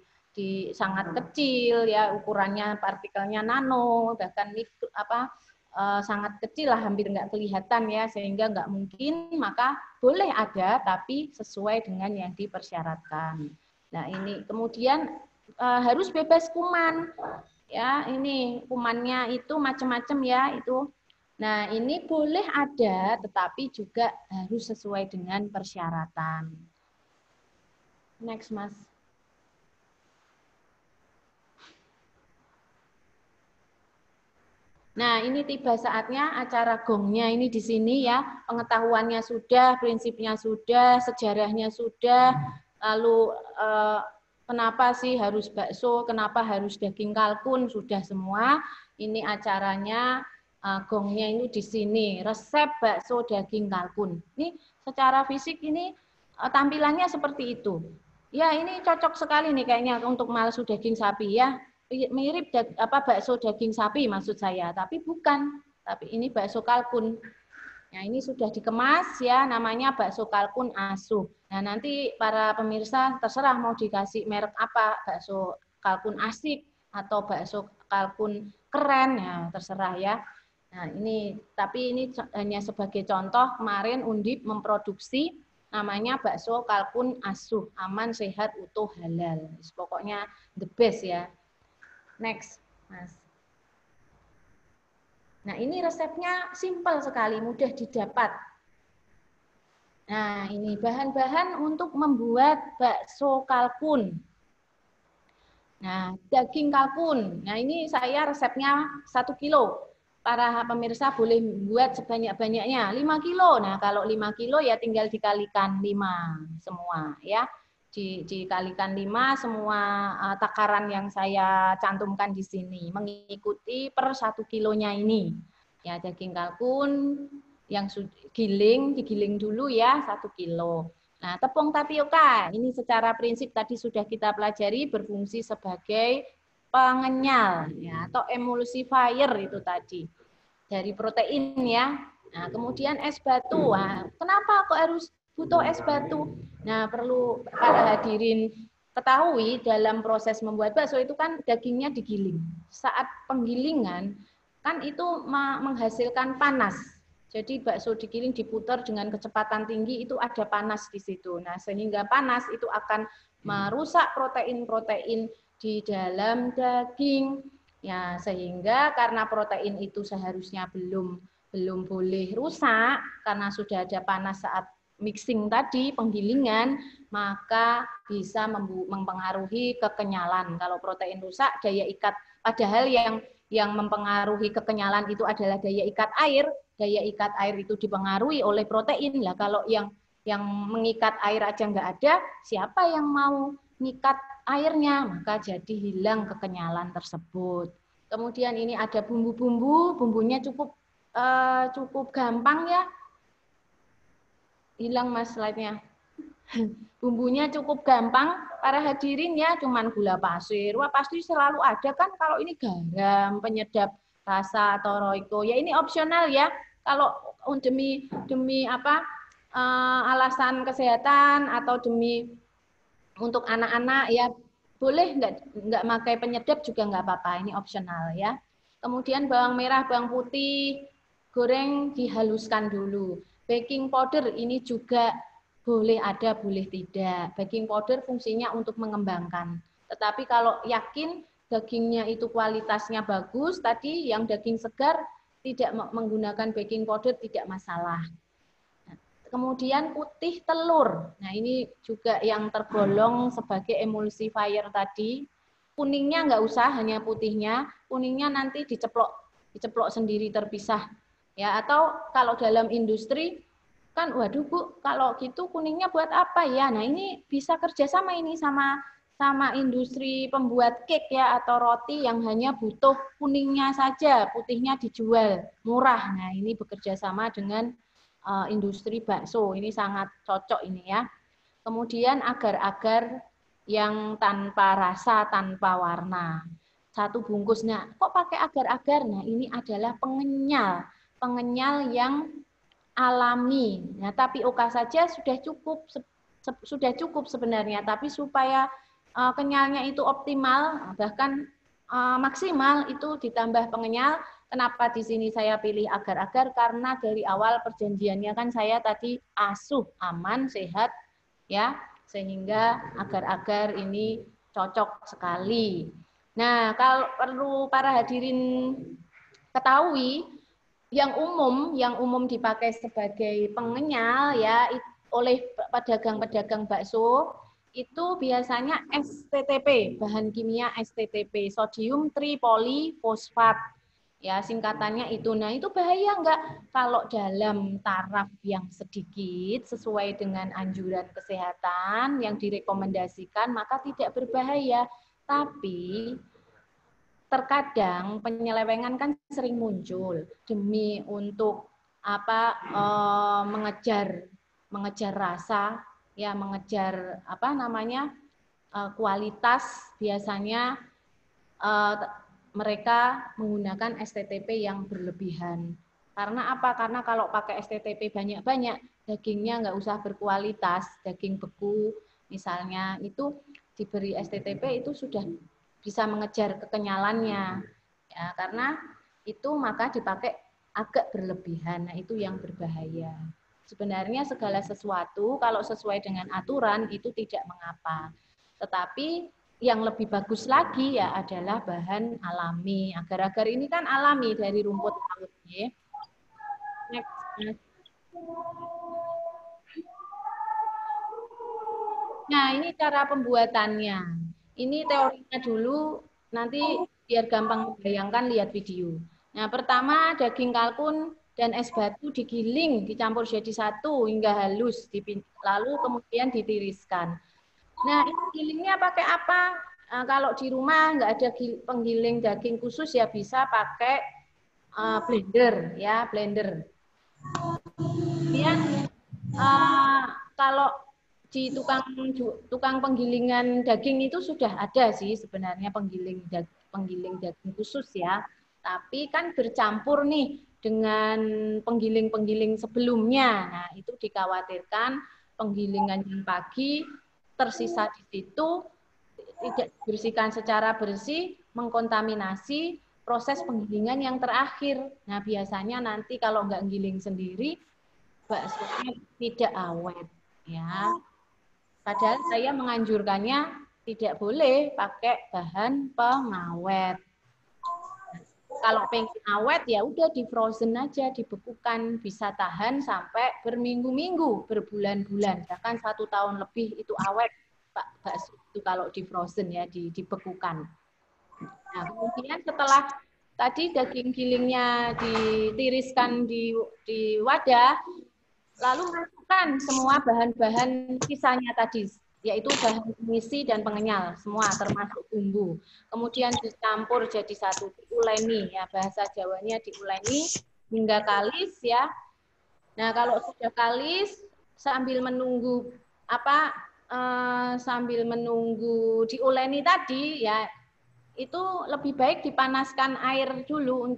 A: sangat kecil ya, ukurannya partikelnya nano, bahkan mikro, sangat kecil lah, hampir nggak kelihatan ya, sehingga nggak mungkin, maka boleh ada tapi sesuai dengan yang dipersyaratkan. Nah, ini kemudian harus bebas kuman ya, ini kumannya itu macam-macam ya itu. Nah, ini boleh ada tetapi juga harus sesuai dengan persyaratan. Next, Mas. Nah, ini tiba saatnya acara gongnya ini di sini ya. Pengetahuannya sudah, prinsipnya sudah, sejarahnya sudah. Lalu kenapa sih harus bakso, kenapa harus daging kalkun, sudah semua. Ini acaranya gongnya ini di sini. Resep bakso daging kalkun. Ini secara fisik ini tampilannya seperti itu. Ya, ini cocok sekali nih kayaknya untuk malsu daging sapi ya. Mirip bakso daging sapi maksud saya, tapi bukan. Tapi ini bakso kalkun. Nah, ini sudah dikemas ya, namanya bakso kalkun asuh. Nah, nanti para pemirsa terserah mau dikasih merek apa, bakso kalkun asik atau bakso kalkun keren ya, terserah ya. Nah, ini tapi ini hanya sebagai contoh, kemarin Undip memproduksi namanya bakso kalkun asuh, aman, sehat, utuh, halal. Pokoknya the best ya. Next, Mas. Nah, ini resepnya simpel sekali, mudah didapat. Nah, ini bahan-bahan untuk membuat bakso kalkun. Nah, daging kalkun. Nah, ini saya resepnya 1 kilo. Para pemirsa boleh buat sebanyak-banyaknya, 5 kilo. Nah, kalau 5 kilo ya tinggal dikalikan 5 semua ya. Dikalikan 5 semua takaran yang saya cantumkan di sini, mengikuti per 1 kilonya ini. Ya, daging kalkun yang digiling dulu ya 1 kilo. Nah, tepung tapioka ini secara prinsip tadi sudah kita pelajari berfungsi sebagai pengenyal ya, atau emulsifier itu tadi dari protein ya. Nah, kemudian es batu. Nah, kenapa kok harus butuh es batu? Nah, perlu para hadirin ketahui dalam proses membuat bakso itu kan dagingnya digiling. Saat penggilingan kan itu menghasilkan panas. Jadi bakso digiling diputar dengan kecepatan tinggi itu ada panas di situ. Nah, sehingga panas itu akan merusak protein-protein di dalam daging. Ya, sehingga karena protein itu seharusnya belum boleh rusak karena sudah ada panas saat mixing tadi, penggilingan, maka bisa mempengaruhi kekenyalan. Kalau protein rusak, daya ikat, padahal yang mempengaruhi kekenyalan itu adalah daya ikat air itu dipengaruhi oleh protein. Lah kalau yang mengikat air aja nggak ada, siapa yang mau mengikat airnya? Maka jadi hilang kekenyalan tersebut. Kemudian ini ada bumbu-bumbu, bumbunya cukup gampang ya. Hilang Mas slide-nya. Bumbunya cukup gampang, para hadirin ya, cuman gula pasir. Wah, pasti selalu ada kan kalau ini garam, penyedap rasa atau roiko. Ya ini opsional ya. Kalau demi apa? Alasan kesehatan atau demi untuk anak-anak ya boleh nggak pakai penyedap juga nggak apa-apa. Ini opsional ya. Kemudian bawang merah, bawang putih, goreng dihaluskan dulu. Baking powder ini juga boleh ada, boleh tidak. Baking powder fungsinya untuk mengembangkan. Tetapi kalau yakin dagingnya itu kualitasnya bagus, tadi yang daging segar tidak menggunakan baking powder tidak masalah. Kemudian putih telur. Nah, ini juga yang tergolong sebagai emulsifier tadi. Kuningnya nggak usah, hanya putihnya. Kuningnya nanti diceplok sendiri terpisah. Ya, atau kalau dalam industri kan, waduh Bu, kalau gitu kuningnya buat apa ya? Nah, ini bisa kerjasama ini sama industri pembuat cake ya atau roti yang hanya butuh kuningnya saja, putihnya dijual murah. Nah, ini bekerja sama dengan industri bakso. Ini sangat cocok ini ya. Kemudian agar-agar yang tanpa rasa, tanpa warna. Satu bungkus. Nah, kok pakai agar-agar? Nah, ini adalah pengenyal. Pengenyal yang alami. Nah, tapioka saja sudah cukup sebenarnya, tapi supaya kenyalnya itu optimal, bahkan maksimal itu ditambah pengenyal. Kenapa di sini saya pilih agar-agar? Karena dari awal perjanjiannya kan saya tadi asuh aman, sehat, ya, sehingga agar-agar ini cocok sekali. Nah, kalau perlu para hadirin ketahui, yang umum dipakai sebagai pengenyal ya oleh pedagang-pedagang bakso itu biasanya STTP, bahan kimia STTP, sodium tripolifosfat. Ya, singkatannya itu. Nah, itu bahaya enggak kalau dalam taraf yang sedikit sesuai dengan anjuran kesehatan yang direkomendasikan maka tidak berbahaya. Tapi terkadang penyelewengan kan sering muncul demi untuk mengejar rasa ya, mengejar kualitas. Biasanya mereka menggunakan STTP yang berlebihan. Karena apa? Karena kalau pakai STTP banyak-banyak, dagingnya nggak usah berkualitas, daging beku misalnya, itu diberi STTP itu sudah bisa mengejar kekenyalannya. Ya, karena itu maka dipakai agak berlebihan. Nah, itu yang berbahaya. Sebenarnya segala sesuatu kalau sesuai dengan aturan itu tidak mengapa. Tetapi yang lebih bagus lagi ya adalah bahan alami. Agar-agar ini kan alami dari rumput laut. Ya. Next. Nah, ini cara pembuatannya. Ini teorinya dulu, nanti biar gampang membayangkan lihat video. Nah, pertama daging kalkun dan es batu digiling, dicampur jadi satu hingga halus, lalu kemudian ditiriskan. Nah, ini gilingnya pakai apa? Nah, kalau di rumah nggak ada penggiling daging khusus ya bisa pakai blender, ya blender. Kemudian kalau di tukang penggilingan daging itu sudah ada sih sebenarnya penggiling daging khusus ya. Tapi kan bercampur nih dengan penggiling-penggiling sebelumnya. Nah, itu dikhawatirkan penggilingan yang pagi tersisa di situ tidak dibersihkan secara bersih, mengkontaminasi proses penggilingan yang terakhir. Nah, biasanya nanti kalau nggak giling sendiri, baksonya tidak awet. Ya. Padahal saya menganjurkannya tidak boleh pakai bahan pengawet. Kalau pengen awet ya udah di frozen aja, dibekukan, bisa tahan sampai berminggu-minggu, berbulan-bulan, bahkan 1 tahun lebih itu awet Pak bakso itu kalau di frozen ya, dibekukan. Nah, kemudian setelah tadi daging gilingnya ditiriskan di wadah, lalu masukkan semua bahan-bahan sisanya tadi, yaitu bahan pengisi dan pengenyal, semua termasuk bumbu. Kemudian dicampur jadi satu, diuleni ya, bahasa Jawanya diuleni hingga kalis ya. Nah, kalau sudah kalis sambil menunggu sambil menunggu diuleni tadi ya, itu lebih baik dipanaskan air dulu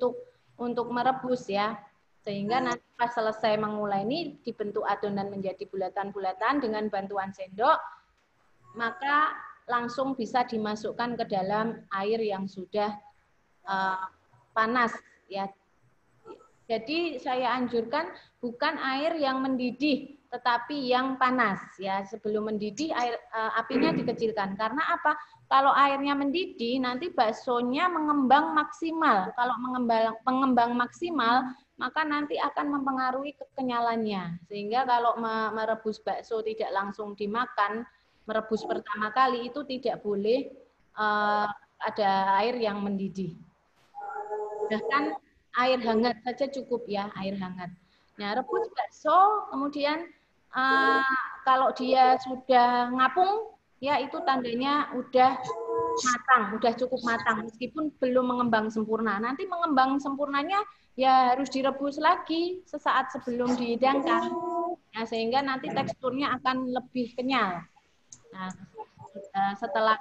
A: untuk merebus ya. Sehingga nanti pas selesai menguleni dibentuk adonan menjadi bulatan-bulatan dengan bantuan sendok, maka langsung bisa dimasukkan ke dalam air yang sudah panas ya. Jadi saya anjurkan bukan air yang mendidih, tetapi yang panas ya. Sebelum mendidih apinya dikecilkan. Karena apa? Kalau airnya mendidih, nanti baksonya mengembang maksimal. Kalau mengembang maksimal, maka nanti akan mempengaruhi kekenyalannya. Sehingga kalau merebus bakso tidak langsung dimakan, merebus pertama kali itu tidak boleh ada air yang mendidih. Bahkan air hangat saja cukup ya, air hangat. Nah, rebus bakso, kemudian kalau dia sudah ngapung, ya itu tandanya udah matang, udah cukup matang, meskipun belum mengembang sempurna. Nanti mengembang sempurnanya ya harus direbus lagi sesaat sebelum dihidangkan, ya, sehingga nanti teksturnya akan lebih kenyal. Nah, setelah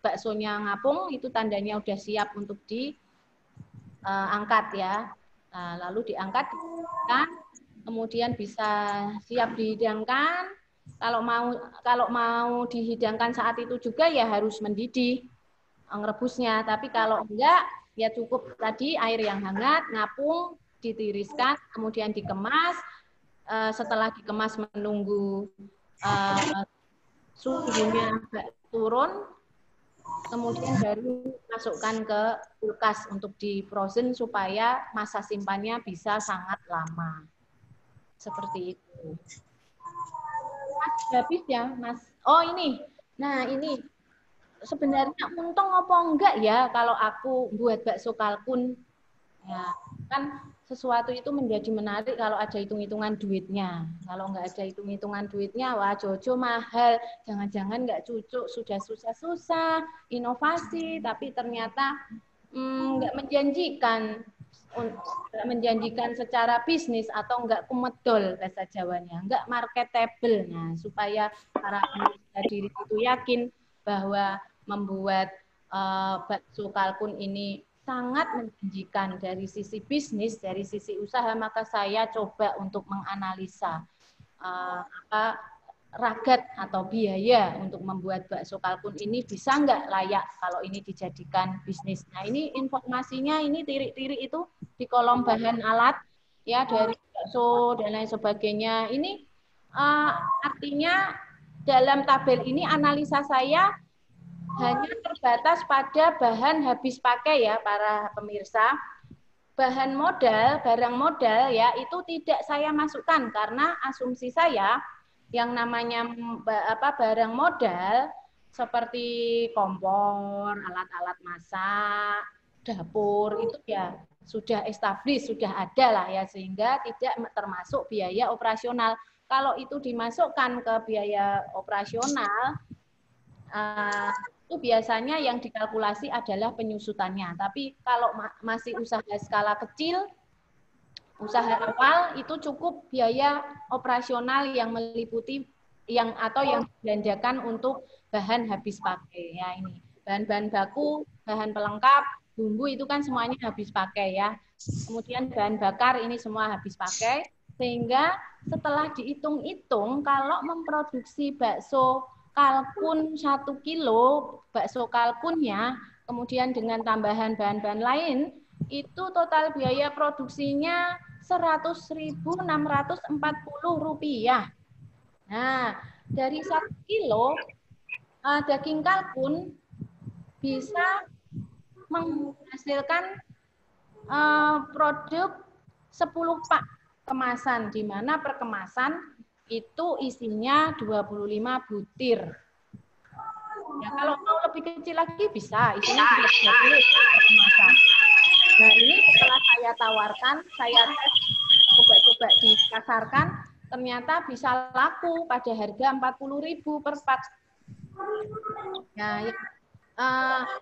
A: baksonya ngapung, itu tandanya udah siap untuk diangkat ya. Nah, lalu diangkat, kemudian bisa siap dihidangkan. Kalau mau dihidangkan saat itu juga ya harus mendidih ngerebusnya. Tapi kalau enggak ya cukup tadi air yang hangat, ngapung, ditiriskan, kemudian dikemas. Setelah dikemas menunggu suhunya turun, kemudian baru masukkan ke kulkas untuk di frozen supaya masa simpannya bisa sangat lama. Seperti itu. Mas, habis ya, Mas. Oh ini, nah ini sebenarnya untung apa enggak ya kalau aku buat bakso kalkun? Ya, kan sesuatu itu menjadi menarik kalau ada hitung-hitungan duitnya. Kalau nggak ada hitung-hitungan duitnya, wah jojo mahal. Jangan-jangan nggak cucuk, sudah susah-susah, inovasi, tapi ternyata nggak menjanjikan. Nggak menjanjikan secara bisnis atau nggak kumedol bahasa Jawanya, nggak marketable. Nah, supaya para pengusaha diri itu yakin bahwa membuat bakso kalkun ini sangat menjanjikan dari sisi bisnis, dari sisi usaha, maka saya coba untuk menganalisa ragat atau biaya untuk membuat bakso kalkun ini bisa nggak layak kalau ini dijadikan bisnis. Nah, ini informasinya, ini tirik-tirik itu di kolom bahan alat ya, dari bakso dan lain sebagainya. Ini artinya dalam tabel ini analisa saya hanya terbatas pada bahan habis pakai ya para pemirsa. Bahan modal, barang modal ya itu tidak saya masukkan karena asumsi saya yang namanya barang modal seperti kompor, alat-alat masak, dapur itu ya sudah established, sudah ada lah ya, sehingga tidak termasuk biaya operasional. Kalau itu dimasukkan ke biaya operasional, itu biasanya yang dikalkulasi adalah penyusutannya. Tapi kalau masih usaha skala kecil, usaha awal itu cukup biaya operasional yang meliputi yang dibelanjakan untuk bahan habis pakai ya. Ini bahan-bahan baku, bahan pelengkap, bumbu itu kan semuanya habis pakai ya. Kemudian bahan bakar ini semua habis pakai, sehingga setelah dihitung-hitung kalau memproduksi bakso kalkun 1 kilo, bakso kalkunnya kemudian dengan tambahan bahan-bahan lain, itu total biaya produksinya Rp100.640. Nah, dari 1 kilo daging kalkun bisa menghasilkan produk 10 pak kemasan, di mana per kemasan itu isinya 25 butir. Ya, kalau mau lebih kecil lagi bisa, isinya 30 kemasan. Nah, ini setelah saya tawarkan, saya tes, coba-coba dipasarkan, ternyata bisa laku pada harga 40.000 per pak. Nah,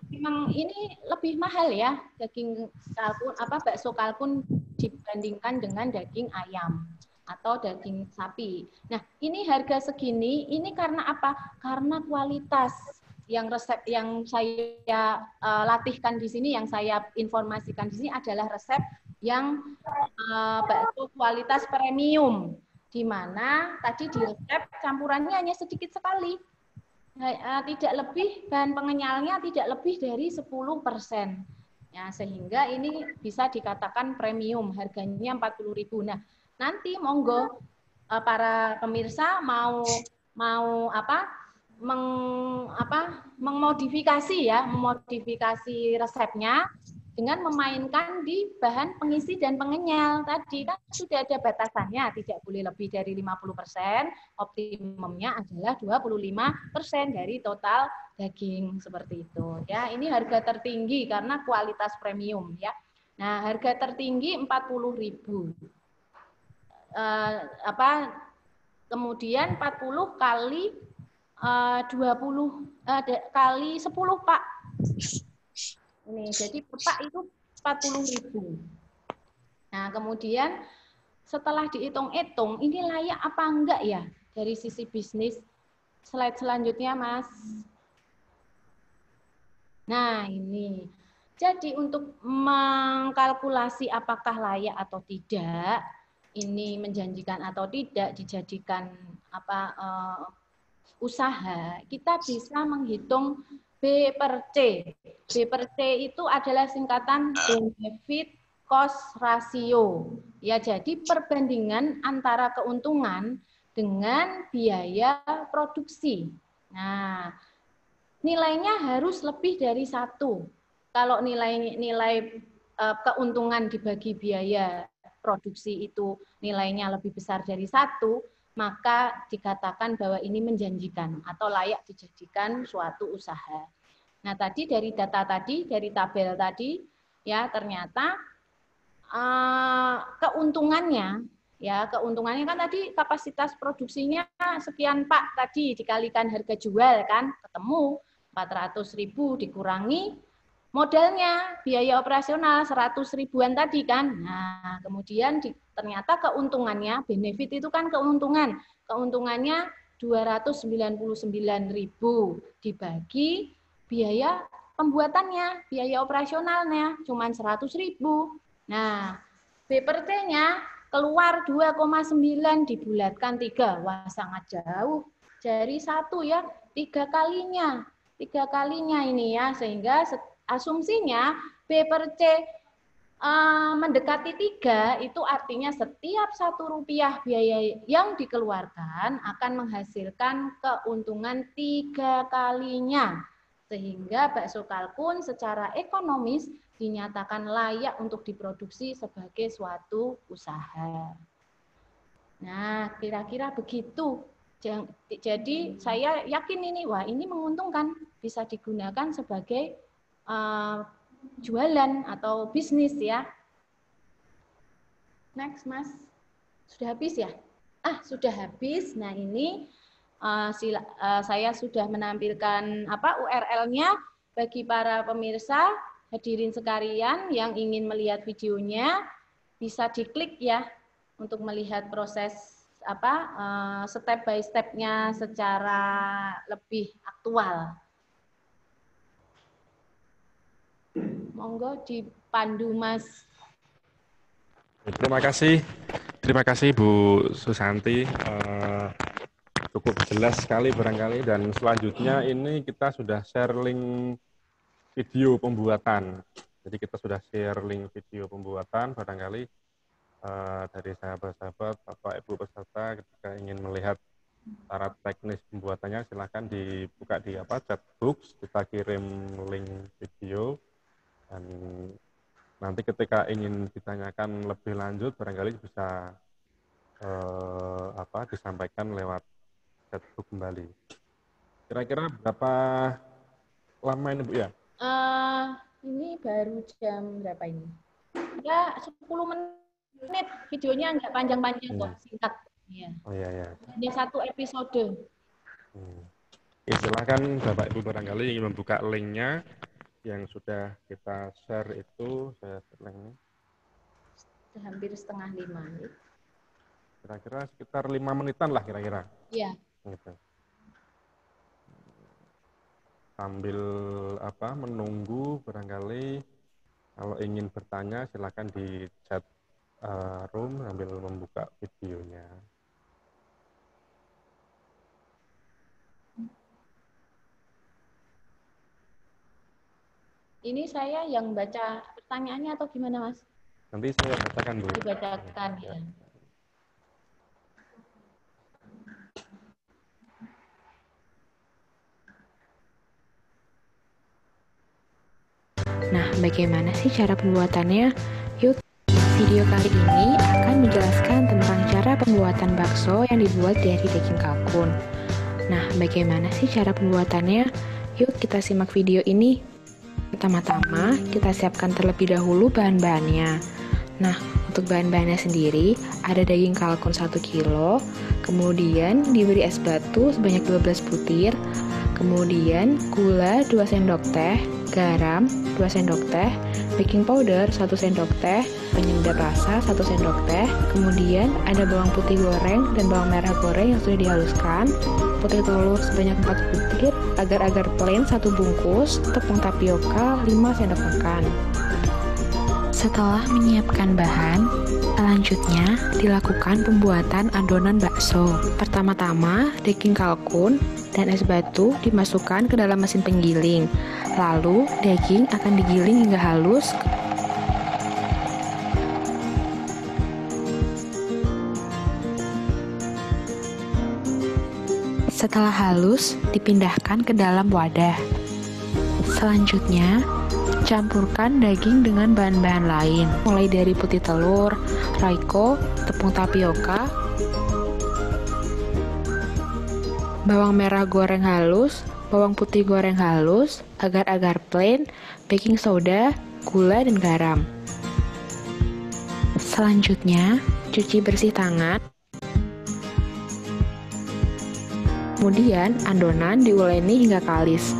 A: memang ini lebih mahal ya daging kalkun bakso kalkun dibandingkan dengan daging ayam atau daging sapi. Nah, ini harga segini ini karena apa? Karena kualitas yang resep yang saya latihkan di sini, yang saya informasikan di sini adalah resep yang bakso kualitas premium, di mana tadi di resep campurannya hanya sedikit sekali. Tidak lebih, bahan pengenyalnya tidak lebih dari 10%. Ya, sehingga ini bisa dikatakan premium, harganya 40.000. Nah, nanti monggo para pemirsa mau memodifikasi resepnya dengan memainkan di bahan pengisi dan pengenyal. Tadi kan sudah ada batasannya, tidak boleh lebih dari 50%, optimumnya adalah 25% dari total daging, seperti itu. Ya, ini harga tertinggi karena kualitas premium ya. Nah, harga tertinggi 40.000. Kemudian 40 kali 20 kali 10 Pak. Ini jadi per pak itu 40.000. Nah, kemudian setelah dihitung-hitung, ini layak apa enggak ya dari sisi bisnis? Slide selanjutnya, Mas. Nah, ini. Jadi untuk mengkalkulasi apakah layak atau tidak, ini menjanjikan atau tidak dijadikan usaha, kita bisa menghitung B per C. B per C itu adalah singkatan benefit cost ratio. Ya, jadi perbandingan antara keuntungan dengan biaya produksi. Nah, nilainya harus lebih dari 1. Kalau nilai keuntungan dibagi biaya produksi itu nilainya lebih besar dari 1, maka dikatakan bahwa ini menjanjikan atau layak dijadikan suatu usaha. Nah, tadi dari data tadi, dari tabel tadi, ya ternyata keuntungannya kan tadi kapasitas produksinya sekian Pak tadi dikalikan harga jual kan ketemu 400.000 dikurangi modalnya biaya operasional 100.000-an tadi kan. Nah, kemudian ternyata keuntungannya, benefit itu kan keuntungannya 299.000 dibagi biaya pembuatannya, biaya operasionalnya cuma 100.000. Nah, B per T-nya keluar 2,9 dibulatkan 3. Wah, sangat jauh dari 1 ya, 3 kalinya. 3 kalinya ini ya, sehingga asumsinya B per C mendekati 3, itu artinya setiap Rp1 biaya yang dikeluarkan akan menghasilkan keuntungan 3 kalinya. Sehingga bakso kalkun secara ekonomis dinyatakan layak untuk diproduksi sebagai suatu usaha. Nah, kira-kira begitu. Jadi saya yakin ini, wah ini menguntungkan, bisa digunakan sebagai jualan atau bisnis ya. Next, Mas. Sudah habis ya? Sudah habis. Nah, ini saya sudah menampilkan URL-nya bagi para pemirsa, hadirin sekalian yang ingin melihat videonya, bisa diklik ya untuk melihat proses step by step-nya secara lebih aktual. Monggo dipandu, Mas.
B: Terima kasih Bu Susanti. Cukup jelas sekali barangkali, dan selanjutnya ini kita sudah share link video pembuatan. Jadi kita sudah share link video pembuatan, barangkali dari sahabat-sahabat Bapak Ibu peserta ketika ingin melihat cara teknis pembuatannya, silahkan dibuka di chatbox, kita kirim link video, dan nanti ketika ingin ditanyakan lebih lanjut barangkali bisa disampaikan lewat chatbox kembali. Kira-kira berapa lama ini Bu ya?
A: Ini baru jam berapa ini? Ya 10 menit, videonya nggak panjang-panjang kok, singkat. Ya.
B: Oh iya.
A: Hanya 1 episode.
B: Ya, silakan Bapak Ibu barangkali ingin membuka linknya yang sudah kita share itu, saya share linknya.
A: Hampir setengah 5.
B: Kira-kira sekitar 5 menitan lah kira-kira.
A: Iya.
B: Gitu. Sambil menunggu barangkali kalau ingin bertanya silakan di chat room sambil membuka videonya.
A: Ini saya yang baca pertanyaannya atau gimana, Mas?
B: Nanti saya bacakan, Bu.
A: Dibacakan, ya.
C: Nah, bagaimana sih cara pembuatannya? Yuk, video kali ini akan menjelaskan tentang cara pembuatan bakso yang dibuat dari daging kalkun. Nah, bagaimana sih cara pembuatannya? Yuk, kita simak video ini. Pertama-tama, kita siapkan terlebih dahulu bahan-bahannya. Nah, untuk bahan-bahannya sendiri, ada daging kalkun 1 kilo, kemudian diberi es batu sebanyak 12 butir, kemudian gula 2 sendok teh, garam 2 sendok teh, baking powder 1 sendok teh, penyedap rasa 1 sendok teh, kemudian ada bawang putih goreng dan bawang merah goreng yang sudah dihaluskan, putih telur sebanyak 4 butir, agar-agar plain 1 bungkus, tepung tapioka 5 sendok makan. Setelah menyiapkan bahan, selanjutnya dilakukan pembuatan adonan bakso. Pertama-tama, daging kalkun dan es batu dimasukkan ke dalam mesin penggiling. Lalu, daging akan digiling hingga halus. Setelah halus, dipindahkan ke dalam wadah. Selanjutnya, campurkan daging dengan bahan-bahan lain, mulai dari putih telur, roiko, tepung tapioka, bawang merah goreng halus, bawang putih goreng halus, agar-agar plain, baking soda, gula, dan garam. Selanjutnya, cuci bersih tangan. Kemudian, adonan diuleni hingga kalis.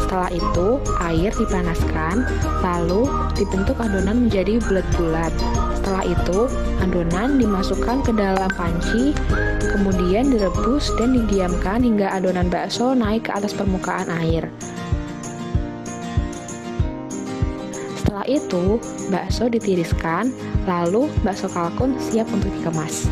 C: Setelah itu, air dipanaskan, lalu dibentuk adonan menjadi bulat-bulat. Setelah itu, adonan dimasukkan ke dalam panci, kemudian direbus dan didiamkan hingga adonan bakso naik ke atas permukaan air. Setelah itu, bakso ditiriskan, lalu bakso kalkun siap untuk dikemas.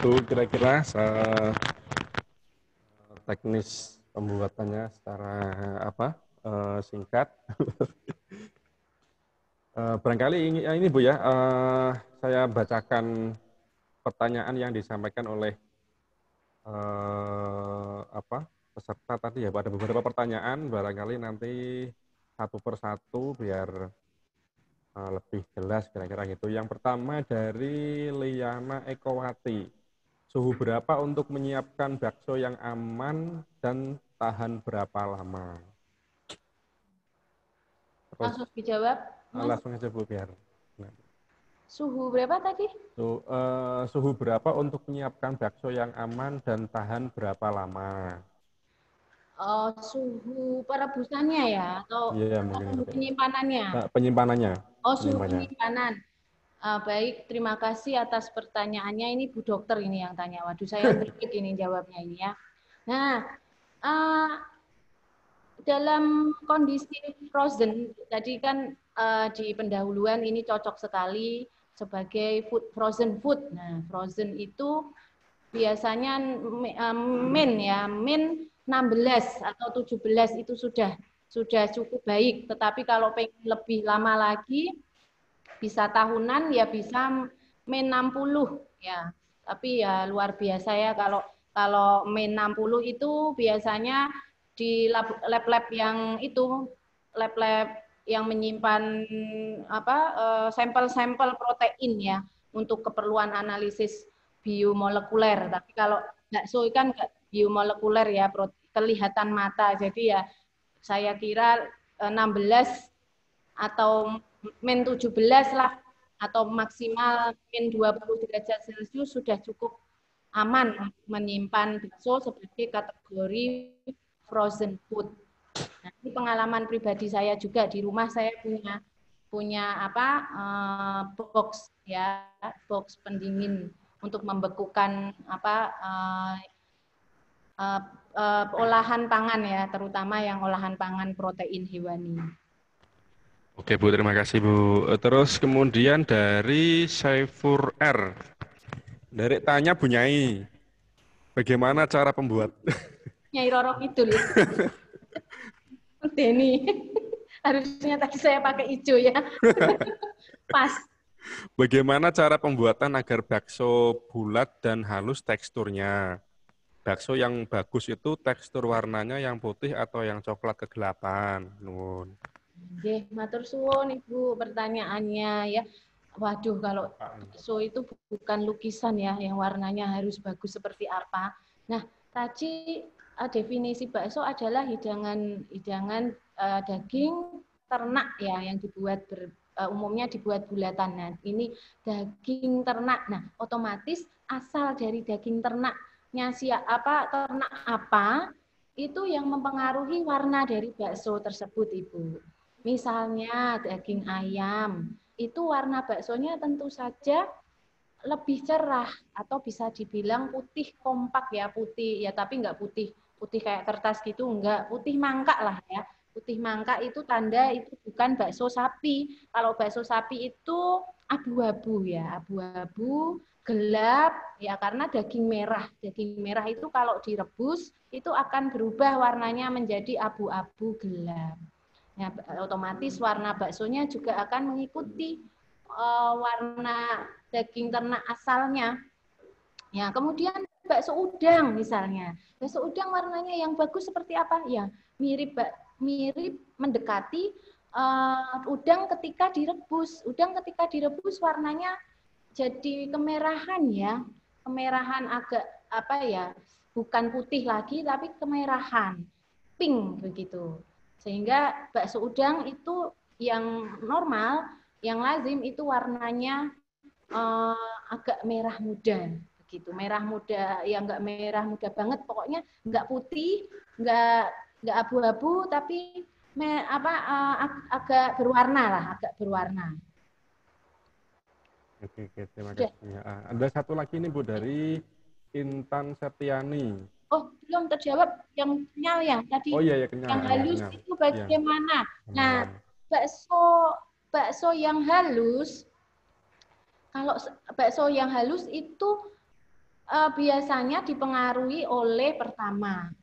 B: Itu kira-kira teknis pembuatannya secara singkat. Barangkali ini Bu ya, saya bacakan pertanyaan yang disampaikan oleh peserta tadi ya, ada beberapa pertanyaan, barangkali nanti satu persatu biar lebih jelas kira-kira gitu. Yang pertama dari Liana Ekowati, suhu berapa untuk menyiapkan bakso yang aman dan tahan berapa lama? Terus
A: Langsung dijawab, Mas.
B: langsung aja Bu biar. Nah.
A: Suhu berapa tadi?
B: Suhu berapa untuk menyiapkan bakso yang aman dan tahan berapa lama?
A: Suhu perebusannya ya,
B: Iya, mungkin
A: suhu
B: gitu.
A: penyimpanannya?
B: Penyimpanannya.
A: Suhu penyimpanan. Baik, terima kasih atas pertanyaannya. Ini Bu Dokter ini yang tanya. Waduh, saya berpikir ini jawabnya ini ya. Nah, dalam kondisi frozen, tadi kan di pendahuluan ini cocok sekali sebagai frozen food. Nah, frozen itu biasanya min 16 atau 17 itu sudah cukup baik. Tetapi kalau pengen lebih lama lagi, bisa tahunan ya bisa min 60 ya. Tapi ya luar biasa ya kalau min 60 itu biasanya di lab-lab yang itu, lab-lab yang menyimpan sampel-sampel protein ya untuk keperluan analisis biomolekuler. Tapi kalau bakso kan nggak biomolekuler ya, kelihatan mata. Jadi ya saya kira 16 atau min 17 lah, atau maksimal min 20 derajat Celcius sudah cukup aman menyimpan bakso sebagai kategori frozen food. Nah, ini pengalaman pribadi saya juga, di rumah saya punya box ya, box pendingin untuk membekukan olahan pangan ya, terutama yang olahan pangan protein hewani.
B: Oke Bu, terima kasih Bu. Terus kemudian dari Saifur R. Dari tanya Bu Nyai, bagaimana cara pembuat?
A: Nyai Roro Kidul. Denny. Harusnya tadi saya pakai hijau ya. Pas.
B: Bagaimana cara pembuatan agar bakso bulat dan halus teksturnya? Bakso yang bagus itu tekstur warnanya yang putih atau yang coklat kegelapan? Nun.
A: Oke, matur suwun Ibu pertanyaannya ya. Waduh, kalau bakso itu bukan lukisan ya, yang warnanya harus bagus seperti apa. Nah, tadi definisi bakso adalah hidangan daging ternak ya, yang dibuat umumnya dibuat bulatan. Nah, ini daging ternak. Nah, otomatis asal dari daging ternaknya ternak apa itu yang mempengaruhi warna dari bakso tersebut, Ibu. Misalnya daging ayam, itu warna baksonya tentu saja lebih cerah atau bisa dibilang putih kompak ya, putih ya, tapi nggak putih kayak kertas gitu, nggak, putih mangkak lah ya. Putih mangkak itu tanda itu bukan bakso sapi. Kalau bakso sapi itu abu-abu ya, abu-abu gelap ya, karena daging merah. Daging merah itu kalau direbus itu akan berubah warnanya menjadi abu-abu gelap. Ya, otomatis warna baksonya juga akan mengikuti warna daging ternak asalnya. Ya, kemudian bakso udang misalnya. Bakso udang warnanya yang bagus seperti apa? Ya, mirip mendekati udang ketika direbus. Udang ketika direbus warnanya jadi kemerahan ya. Kemerahan agak bukan putih lagi tapi kemerahan. Pink begitu. Sehingga bakso udang itu yang normal, yang lazim itu warnanya agak merah muda, begitu. Merah muda, ya nggak merah muda banget, pokoknya nggak putih, nggak abu-abu, tapi agak berwarna lah, agak berwarna.
B: Oke, terima kasih. Ada satu lagi nih Bu, dari Intan Septiani.
A: Oh, belum terjawab yang kenyal ya tadi.
B: Oh iya, kenyal.
A: Yang halus
B: kenyal.
A: itu bagaimana?
B: Ya.
A: Nah, bakso yang halus, kalau bakso yang halus itu biasanya dipengaruhi oleh pertama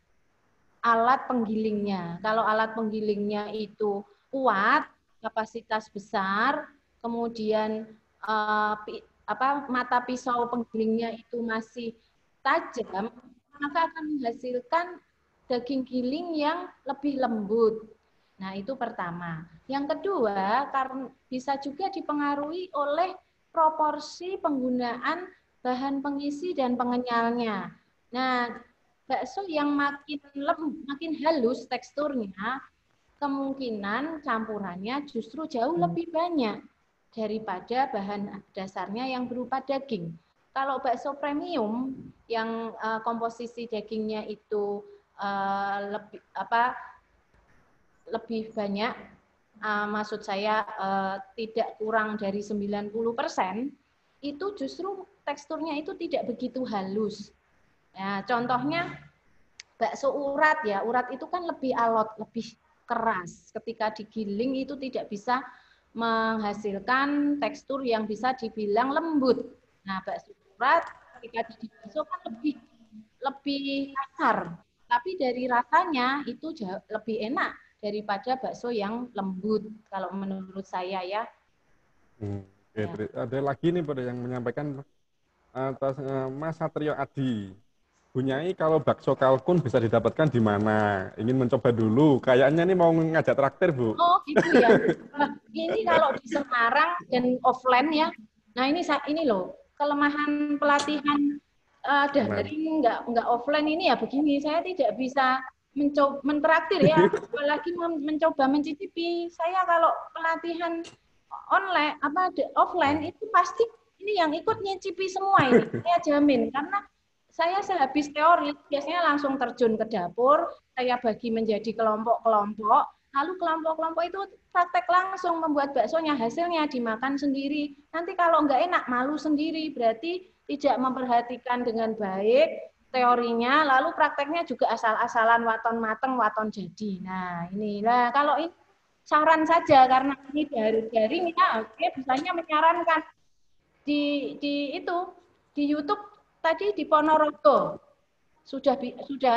A: alat penggilingnya. Kalau alat penggilingnya itu kuat, kapasitas besar, kemudian mata pisau penggilingnya itu masih tajam, maka akan menghasilkan daging giling yang lebih lembut. Nah, itu pertama. Yang kedua, karena bisa juga dipengaruhi oleh proporsi penggunaan bahan pengisi dan pengenyalnya. Nah, bakso yang makin halus teksturnya, kemungkinan campurannya justru jauh lebih banyak daripada bahan dasarnya yang berupa daging. Kalau bakso premium yang komposisi dagingnya itu lebih banyak, maksud saya tidak kurang dari 90%, itu justru teksturnya itu tidak begitu halus. Nah, contohnya bakso urat ya, urat itu kan lebih alot, lebih keras. Ketika digiling itu tidak bisa menghasilkan tekstur yang bisa dibilang lembut. Nah, bakso urat ketika dibakso kan lebih kasar, tapi dari rasanya itu jauh lebih enak daripada bakso yang lembut kalau menurut saya ya.
B: Oke, ada lagi nih pada yang menyampaikan atas Mas Satrio Adi. Bunyai kalau bakso kalkun bisa didapatkan di mana? Ingin mencoba dulu. Kayaknya nih mau ngajak traktir, Bu.
A: Oh, gitu ya. Ini kalau di Semarang dan offline ya. Nah, ini loh, kelemahan pelatihan daring nggak offline ini ya begini. Saya tidak bisa mencoba mentraktir ya, apalagi mencoba mencicipi. Saya kalau pelatihan online offline itu pasti ini yang ikut nyicipi semua ini. Saya jamin karena saya sehabis teori biasanya langsung terjun ke dapur, saya bagi menjadi kelompok-kelompok, lalu kelompok-kelompok itu praktek langsung membuat baksonya, hasilnya dimakan sendiri. Nanti kalau nggak enak, malu sendiri, berarti tidak memperhatikan dengan baik teorinya, lalu prakteknya juga asal-asalan, waton mateng, waton jadi. Nah, inilah kalau ini saran saja, karena ini daring ya, dia bisanya menyarankan di YouTube tadi di Ponorogo sudah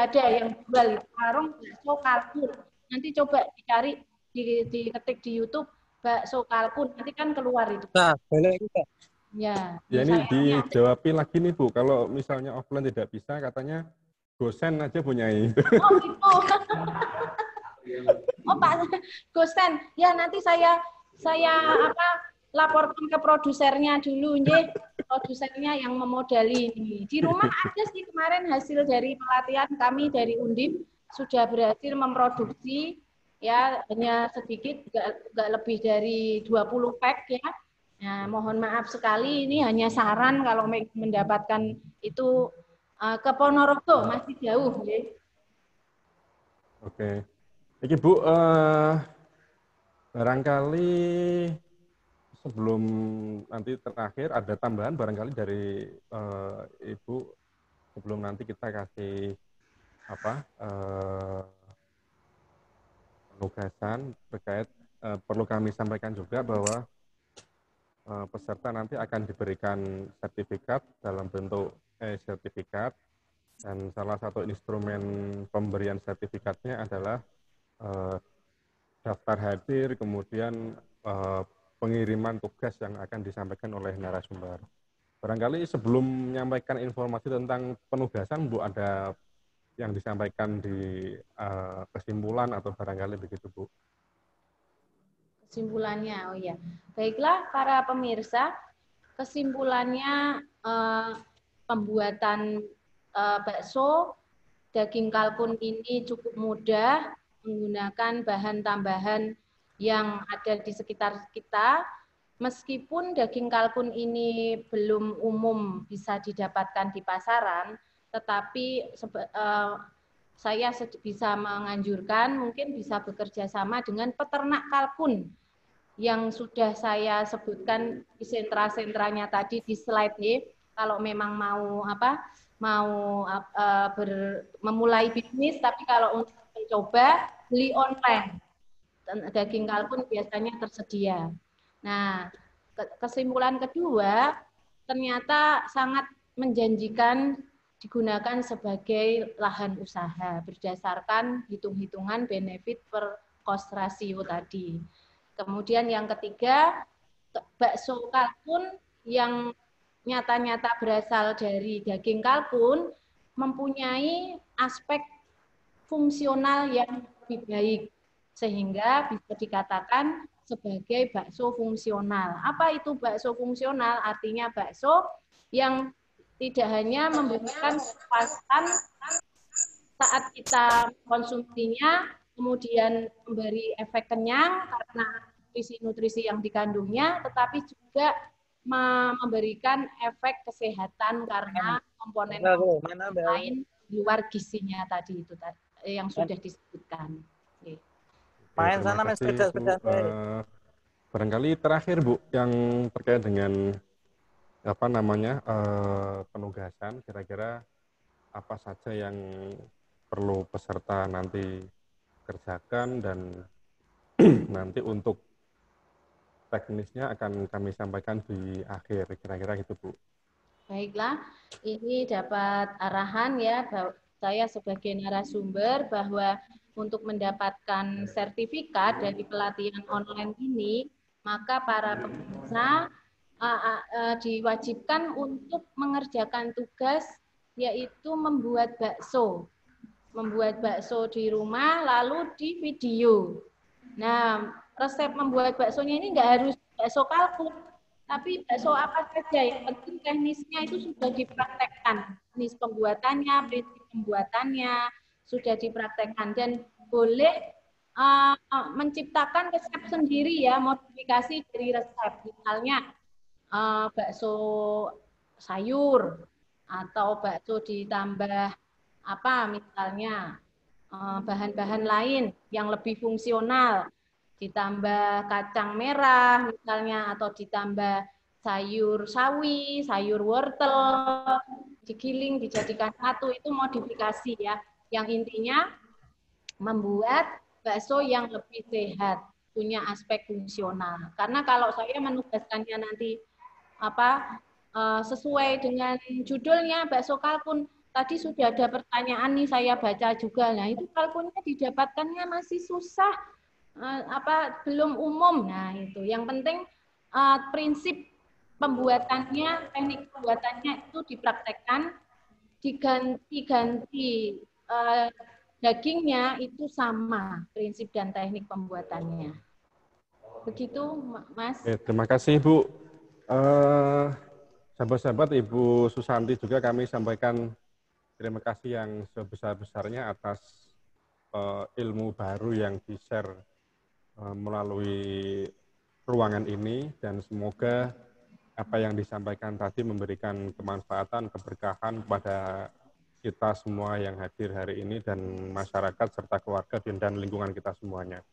A: ada yang jual warung bakso kalkun. Nanti coba dicari diketik di YouTube bakso kalkun, nanti kan keluar itu.
D: Nah, boleh kita.
B: Ya ini dijawabin lagi nih Bu, kalau misalnya offline tidak bisa katanya gosen aja Bunyai.
A: Oh gitu. Oh Pak Gosen, ya nanti saya laporkan ke produsernya dulu, nggih. Produsernya yang memodali ini. Di rumah ada sih kemarin hasil dari pelatihan kami dari Undip sudah berhasil memproduksi ya hanya sedikit, nggak lebih dari 20 pack ya. Nah, mohon maaf sekali ini hanya saran kalau mendapatkan itu ke Ponorogo masih jauh, nggih.
B: Oke. Iki Bu, barangkali sebelum nanti terakhir ada tambahan barangkali dari Ibu sebelum nanti kita kasih penugasan terkait perlu kami sampaikan juga bahwa peserta nanti akan diberikan sertifikat dalam bentuk sertifikat, dan salah satu instrumen pemberian sertifikatnya adalah daftar hadir, kemudian pengiriman tugas yang akan disampaikan oleh narasumber. Barangkali sebelum menyampaikan informasi tentang penugasan, Bu, ada yang disampaikan di kesimpulan atau barangkali begitu, Bu?
A: Kesimpulannya, oh ya. Baiklah para pemirsa, kesimpulannya pembuatan bakso daging kalkun ini cukup mudah, menggunakan bahan tambahan yang ada di sekitar kita. Meskipun daging kalkun ini belum umum bisa didapatkan di pasaran, tetapi saya bisa menganjurkan mungkin bisa bekerja sama dengan peternak kalkun yang sudah saya sebutkan di sentra-sentranya tadi di slide ini. Kalau memang mau memulai bisnis, tapi kalau untuk mencoba beli online, daging kalkun biasanya tersedia. Nah, kesimpulan kedua, ternyata sangat menjanjikan digunakan sebagai lahan usaha berdasarkan hitung-hitungan benefit per cost ratio tadi. Kemudian yang ketiga, bakso kalkun yang nyata-nyata berasal dari daging kalkun mempunyai aspek fungsional yang lebih baik, sehingga bisa dikatakan sebagai bakso fungsional. Apa itu bakso fungsional? Artinya bakso yang tidak hanya memberikan kepuasan saat kita konsumsinya, kemudian memberi efek kenyang karena nutrisi-nutrisi yang dikandungnya, tetapi juga memberikan efek kesehatan karena komponen lain di luar gizinya tadi itu yang sudah disebutkan.
D: Main sana main sepeda-sepeda.
B: Barangkali terakhir Bu, yang terkait dengan apa namanya penugasan, kira-kira apa saja yang perlu peserta nanti kerjakan dan nanti untuk teknisnya akan kami sampaikan di akhir, kira-kira gitu Bu.
A: Baiklah, ini dapat arahan ya, saya sebagai narasumber bahwa untuk mendapatkan sertifikat dari pelatihan online ini, maka para pemirsa diwajibkan untuk mengerjakan tugas yaitu membuat bakso. Membuat bakso di rumah lalu di video. Nah, resep membuat baksonya ini nggak harus bakso kalkun, tapi bakso apa saja, yang penting teknisnya itu sudah dipraktekkan. Teknis pembuatannya, prinsip pembuatannya sudah dipraktekkan dan boleh menciptakan resep sendiri ya, modifikasi dari resep. Misalnya bakso sayur atau bakso ditambah apa misalnya bahan-bahan lain yang lebih fungsional, ditambah kacang merah misalnya, atau ditambah sayur sawi, sayur wortel, digiling, dijadikan satu, itu modifikasi ya. Yang intinya membuat bakso yang lebih sehat, punya aspek fungsional. Karena kalau saya menugaskannya nanti sesuai dengan judulnya bakso kalkun, tadi sudah ada pertanyaan nih saya baca juga. Nah, itu kalkunnya didapatkannya masih susah, belum umum. Nah, itu yang penting prinsip pembuatannya, teknik pembuatannya itu dipraktekkan, diganti dagingnya itu sama prinsip dan teknik pembuatannya. Begitu, Mas.
B: Terima kasih, Bu. Sahabat-sahabat, Ibu Susanti juga kami sampaikan terima kasih yang sebesar-besarnya atas ilmu baru yang di-share melalui ruangan ini, dan semoga apa yang disampaikan tadi memberikan kemanfaatan, keberkahan kepada kita semua yang hadir hari ini dan masyarakat serta keluarga dan lingkungan kita semuanya.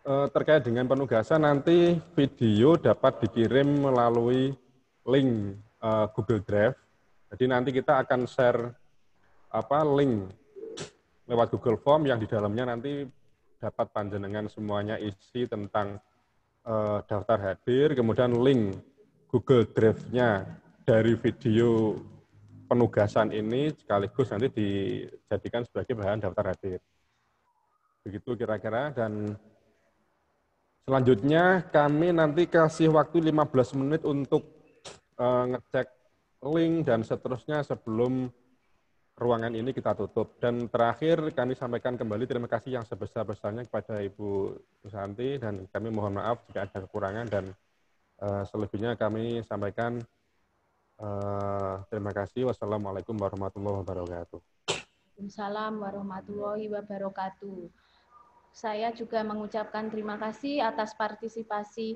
B: Terkait dengan penugasan, nanti video dapat dikirim melalui link Google Drive. Jadi nanti kita akan share link lewat Google Form yang di dalamnya nanti dapat panjenengan semuanya isi tentang daftar hadir, kemudian link Google Drive-nya dari video penugasan ini sekaligus nanti dijadikan sebagai bahan daftar hadir. Begitu kira-kira, dan selanjutnya kami nanti kasih waktu 15 menit untuk ngecek link dan seterusnya sebelum ruangan ini kita tutup. Dan terakhir kami sampaikan kembali terima kasih yang sebesar-besarnya kepada Ibu Susanti, dan kami mohon maaf jika ada kekurangan, dan selebihnya kami sampaikan terima kasih. Wassalamualaikum warahmatullahi wabarakatuh.
A: Waalaikumsalam warahmatullahi wabarakatuh. Saya juga mengucapkan terima kasih atas partisipasi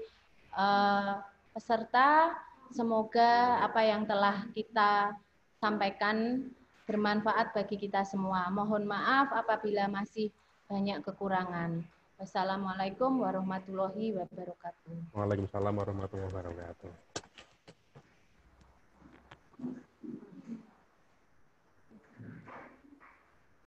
A: peserta. Semoga apa yang telah kita sampaikan bermanfaat bagi kita semua. Mohon maaf apabila masih banyak kekurangan. Wassalamualaikum warahmatullahi wabarakatuh.
B: Waalaikumsalam warahmatullahi wabarakatuh.